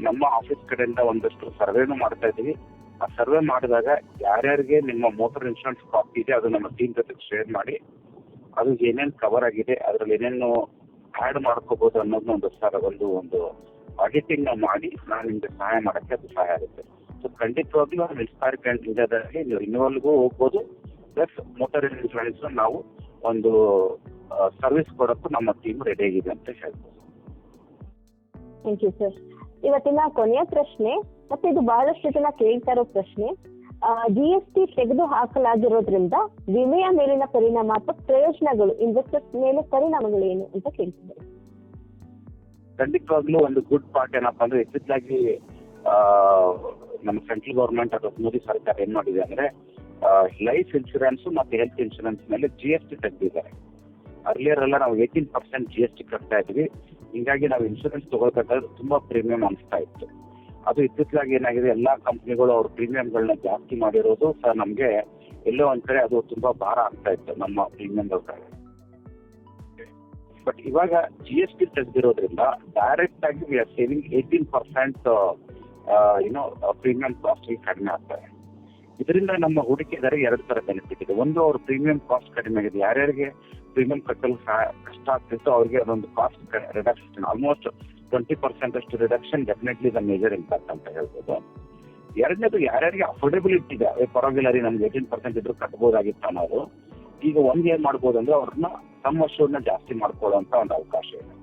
ನಮ್ಮ ಆಫೀಸ್ ಕಡೆಯಿಂದ ಒಂದಷ್ಟು ಸರ್ವೆನು ಮಾಡ್ತಾ ಇದೀವಿ. ಆ ಸರ್ವೆ ಮಾಡಿದಾಗ ಯಾರ್ಯಾರಿಗೆ ನಿಮ್ಮ ಮೋಟಾರ್ ಇನ್ಶೂರೆನ್ಸ್ ಕಾಪಿ ಇದೆ ಅದು ನಮ್ಮ ಟೀಮ್ ಜೊತೆ ಶೇರ್ ಮಾಡಿ ಅದು ಏನೇನು ಕವರ್ ಆಗಿದೆ ಅದ್ರಲ್ಲಿ ಏನೇನು ಆಡ್ ಮಾಡ್ಕೋಬಹುದು ಅನ್ನೋದನ್ನ ಒಂದು ಆಡಿಟಿಂಗ್ ನ ಮಾಡಿ ನಾನು ನಿಮ್ಗೆ ಸಹಾಯ ಮಾಡಕ್ಕೆ ಅದು ಸಹಾಯ ಆಗುತ್ತೆ. ಸೊ ಖಂಡಿತವಾಗ್ಲೂ ಇನ್ಸ್ಪೈರ್ ಇಂಡಿಯಾದಲ್ಲಿ ನೀವು ರಿನ್ಯೂವಲ್ಗೂ ಹೋಗ್ಬೋದು, ಪ್ಲಸ್ ಮೋಟಾರ್ ಇನ್ಶೂರೆನ್ಸ್ ನಾವು ಒಂದು ಸರ್ವಿಸ್ ಕೊಡಕ್ಕೂ ನಮ್ಮ ಟೀಮ್ ರೆಡಿ ಆಗಿದೆ ಅಂತ ಹೇಳ್ಬೋದು. Thank you sir. ಇವತ್ತಿನ ಕೊನೆಯ ಪ್ರಶ್ನೆ, ಮತ್ತೆ ಇದು ಬಹಳಷ್ಟು ಜನ ಕೇಳ್ತಾ ಇರೋ ಪ್ರಶ್ನೆ. GST ತೆಗೆದು ಹಾಕಲಾಗಿರೋದ್ರಿಂದ ವಿಮೆಯ ಮೇಲಿನ ಪರಿಣಾಮ ಅಥವಾ ಪ್ರಯೋಜನಗಳು ಇನ್ವೆಸ್ಟರ್ಸ್ ಮೇಲೆ ಪರಿಣಾಮಗಳೇನು ಅಂತ ಕೇಳ್ತಿದ್ದಾರೆ. ಖಂಡಿತವಾಗ್ಲೂ ಒಂದು ಗುಡ್ ಪಾರ್ಟ್ ಏನಪ್ಪಾ ಅಂದ್ರೆ ಇತ್ತೀಚೆಗೆ ನಮ್ಮ ಸೆಂಟ್ರಲ್ ಗವರ್ಮೆಂಟ್ ಅಥವಾ ಮೋದಿ ಸರ್ಕಾರ ಏನ್ ಮಾಡಿದೆ ಅಂದ್ರೆ ಲೈಫ್ ಇನ್ಶೂರೆನ್ಸ್ ಮತ್ತೆ ಹೆಲ್ತ್ ಇನ್ಶೂರೆನ್ಸ್ ಮೇಲೆ GST ತೆಗೆದಿದ್ದಾರೆ. ಅರ್ಲಿಯರ್ ಎಲ್ಲ ನಾವು 18% GST ಕಟ್ತಾ ಇದ್ವಿ. ಹಿಂಗಾಗಿ ನಾವು ಇನ್ಶೂರೆನ್ಸ್ ತಗೊಳ್ಬೇಕಾದ್ರೆ ತುಂಬಾ ಪ್ರೀಮಿಯಂ ಅನಿಸ್ತಾ ಇತ್ತು. ಅದು ಇತ್ತೀಚೆಗೆ ಏನಾಗಿದೆ ಎಲ್ಲಾ ಕಂಪ್ನಿಗಳು ಅವ್ರ ಪ್ರೀಮಿಯಂಗಳನ್ನ ಜಾಸ್ತಿ ಮಾಡಿರೋದು ಸಹ ನಮ್ಗೆ ಎಲ್ಲೋ ಒಂದ್ ಕಡೆ ಅದು ತುಂಬಾ ಭಾರ ಆಗ್ತಾ ಇತ್ತು ನಮ್ಮ ಪ್ರೀಮಿಯಂಗಳ ಕಡೆ. ಬಟ್ ಇವಾಗ GST ತೆಗೆದಿರೋದ್ರಿಂದ ಡೈರೆಕ್ಟ್ ಆಗಿ we are saving 18% premium cost ಕಡಿಮೆ ಆಗ್ತದೆ. ಇದರಿಂದ ನಮ್ಮ ಹೂಡಿಕೆದಾರರಿಗೆ ಎರಡು ತರ ಬೆನಿಫಿಟ್ ಇದೆ. ಒಂದು, ಅವ್ರ ಪ್ರೀಮಿಯಂ ಕಾಸ್ಟ್ ಕಡಿಮೆ ಆಗಿದೆ. ಯಾರ್ಯಾರಿಗೆ ಪ್ರೀಮಿಯಂ ಕಟ್ಟಲು ಕಷ್ಟ ಆಗ್ತಿತ್ತು ಅವ್ರಿಗೆ ಅದೊಂದು ಕಾಸ್ಟ್ ರಿಡಕ್ಷನ್ ಆಲ್ಮೋಸ್ಟ್ 20% ಅಷ್ಟು reduction definitely the major impact ಅಂತ ಹೇಳ್ಬೋದು. ಎರಡನೇದು, ಯಾರ್ಯಾರಿಗೆ ಅಫೋರ್ಡೆಬಿಲಿಟಿ ಇದೆ, ಪರವಾಗಿಲ್ಲ ರೀ ನಮ್ಗೆ 18% ಇದ್ರು ಕಟ್ಬೋದಾಗಿತ್ತು ಅನ್ನೋದು, ಈಗ ಏನ್ ಮಾಡ್ಬೋದು ಅಂದ್ರೆ ಅವ್ರನ್ನ ಸಮ್ ಅಶ್ಯೂರ್ನ ಜಾಸ್ತಿ ಮಾಡ್ಕೊಳ್ಳುವಂತ ಒಂದು ಅವಕಾಶ ಇದೆ.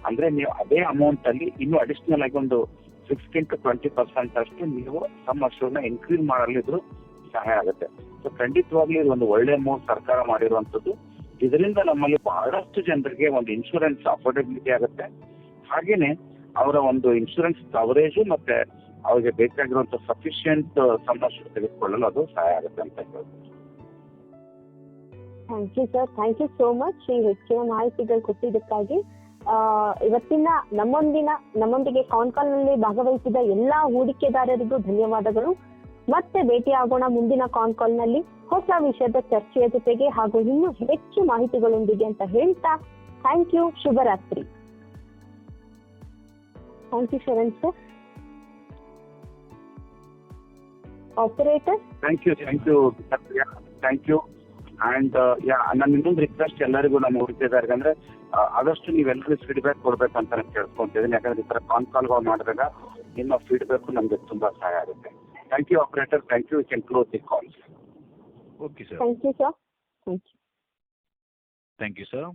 ಅಂದ್ರೆ ನೀವು ಅದೇ ಅಮೌಂಟ್ ಅಲ್ಲಿ ಇನ್ನು ಅಡಿಷನಲ್ ಆಗಿ ಒಂದು 16 to 20% ಅಷ್ಟು ನೀವು ಸಮ್ ಅಶ್ಯೂರ್ನ ಇನ್ಕ್ರೀಸ್ ಮಾಡಲಿದ್ರು ಸಹಾಯ ಆಗುತ್ತೆ. ಸೊ ಖಂಡಿತವಾಗ್ಲೂ ಇದು ಒಂದು ಒಳ್ಳೆ ಮೂವ್ ಸರ್ಕಾರ ಮಾಡಿರುವಂತದ್ದು. ಇದರಿಂದ ನಮ್ಮಲ್ಲಿ ಬಹಳಷ್ಟು ಜನರಿಗೆ ಒಂದು ಇನ್ಶೂರೆನ್ಸ್ ಅಫೋರ್ಡೆಬಿಲಿಟಿ ಆಗುತ್ತೆ. ಹಾಗೇನೆ ಅವರ ಒಂದು ಇನ್ಶೂರೆನ್ಸ್ ಕವರೇಜ್ ಮತ್ತೆ ಅವ್ರಿಗೆ ಬೇಕಾಗಿರುವಂತ ಸಫಿಶಿಯಂಟ್ ಸಮ್ ಅಶ್ಯೂರ್ ತೆಗೆದುಕೊಳ್ಳಲು ಅದು ಸಹಾಯ ಆಗುತ್ತೆ ಅಂತ ಹೇಳ್ಬೋದು. Thank you sir, thank you so much ಈ ಹೆಚ್ಚಿನ ಮಾಹಿತಿಗಳು ಕೊಟ್ಟಿದ್ದಕ್ಕಾಗಿ. ಇವತ್ತಿನ ನಮ್ಮೊಂದಿಗೆ ಕಾಲ್ ನಲ್ಲಿ ಭಾಗವಹಿಸಿದ ಎಲ್ಲಾ ಹೂಡಿಕೆದಾರರಿಗೂ ಧನ್ಯವಾದಗಳು. ಮತ್ತೆ ಭೇಟಿಯಾಗೋಣ ಮುಂದಿನ ಕಾಲ್ ನಲ್ಲಿ ಹೊಸ ವಿಷಯದ ಚರ್ಚೆಯ ಜೊತೆಗೆ ಹಾಗೂ ಇನ್ನೂ ಹೆಚ್ಚು ಮಾಹಿತಿಗಳೊಂದಿಗೆ ಅಂತ ಹೇಳ್ತಾ ಥ್ಯಾಂಕ್ ಯು. ಶುಭರಾತ್ರಿ. Thank you Sharan sir. Operator. Thank you. And ನನ್ನ ಇನ್ನೊಂದು ರಿಕ್ವೆಸ್ಟ್ ಎಲ್ಲರಿಗೂ ನಮ್ಮ ಹೂಡಿಕೆದಾರರಿಗೆ ಅಂದ್ರೆ ಆದಷ್ಟು ನೀವೆಲ್ಲರೂ ಫೀಡ್ಬ್ಯಾಕ್ ಕೊಡ್ಬೇಕಂತ ನಾನು ಕೇಳ್ಕೊಂತಿದ್ದೀನಿ. ಯಾಕಂದ್ರೆ ಈ ತರ ಕಾಲ್ಗಳು ಮಾಡಿದಾಗ ನಿಮ್ಮ ಫೀಡ್ಬ್ಯಾಕ್ ನಮ್ಗೆ ತುಂಬಾ ಸಹಾಯ ಆಗುತ್ತೆ. Thank you operator. Thank you. Can close the call. Okay sir. Thank you sir. Thank you. Thank you, sir.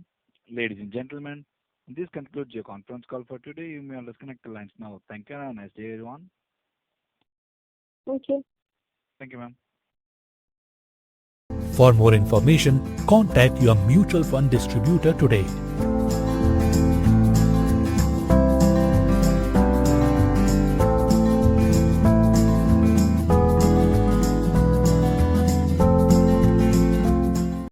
Ladies and gentlemen, this concludes your conference call for today. You may all disconnect the lines now. Thank you and have a nice day, everyone. Thank you. Thank you, ma'am. For more information, contact your mutual fund distributor today.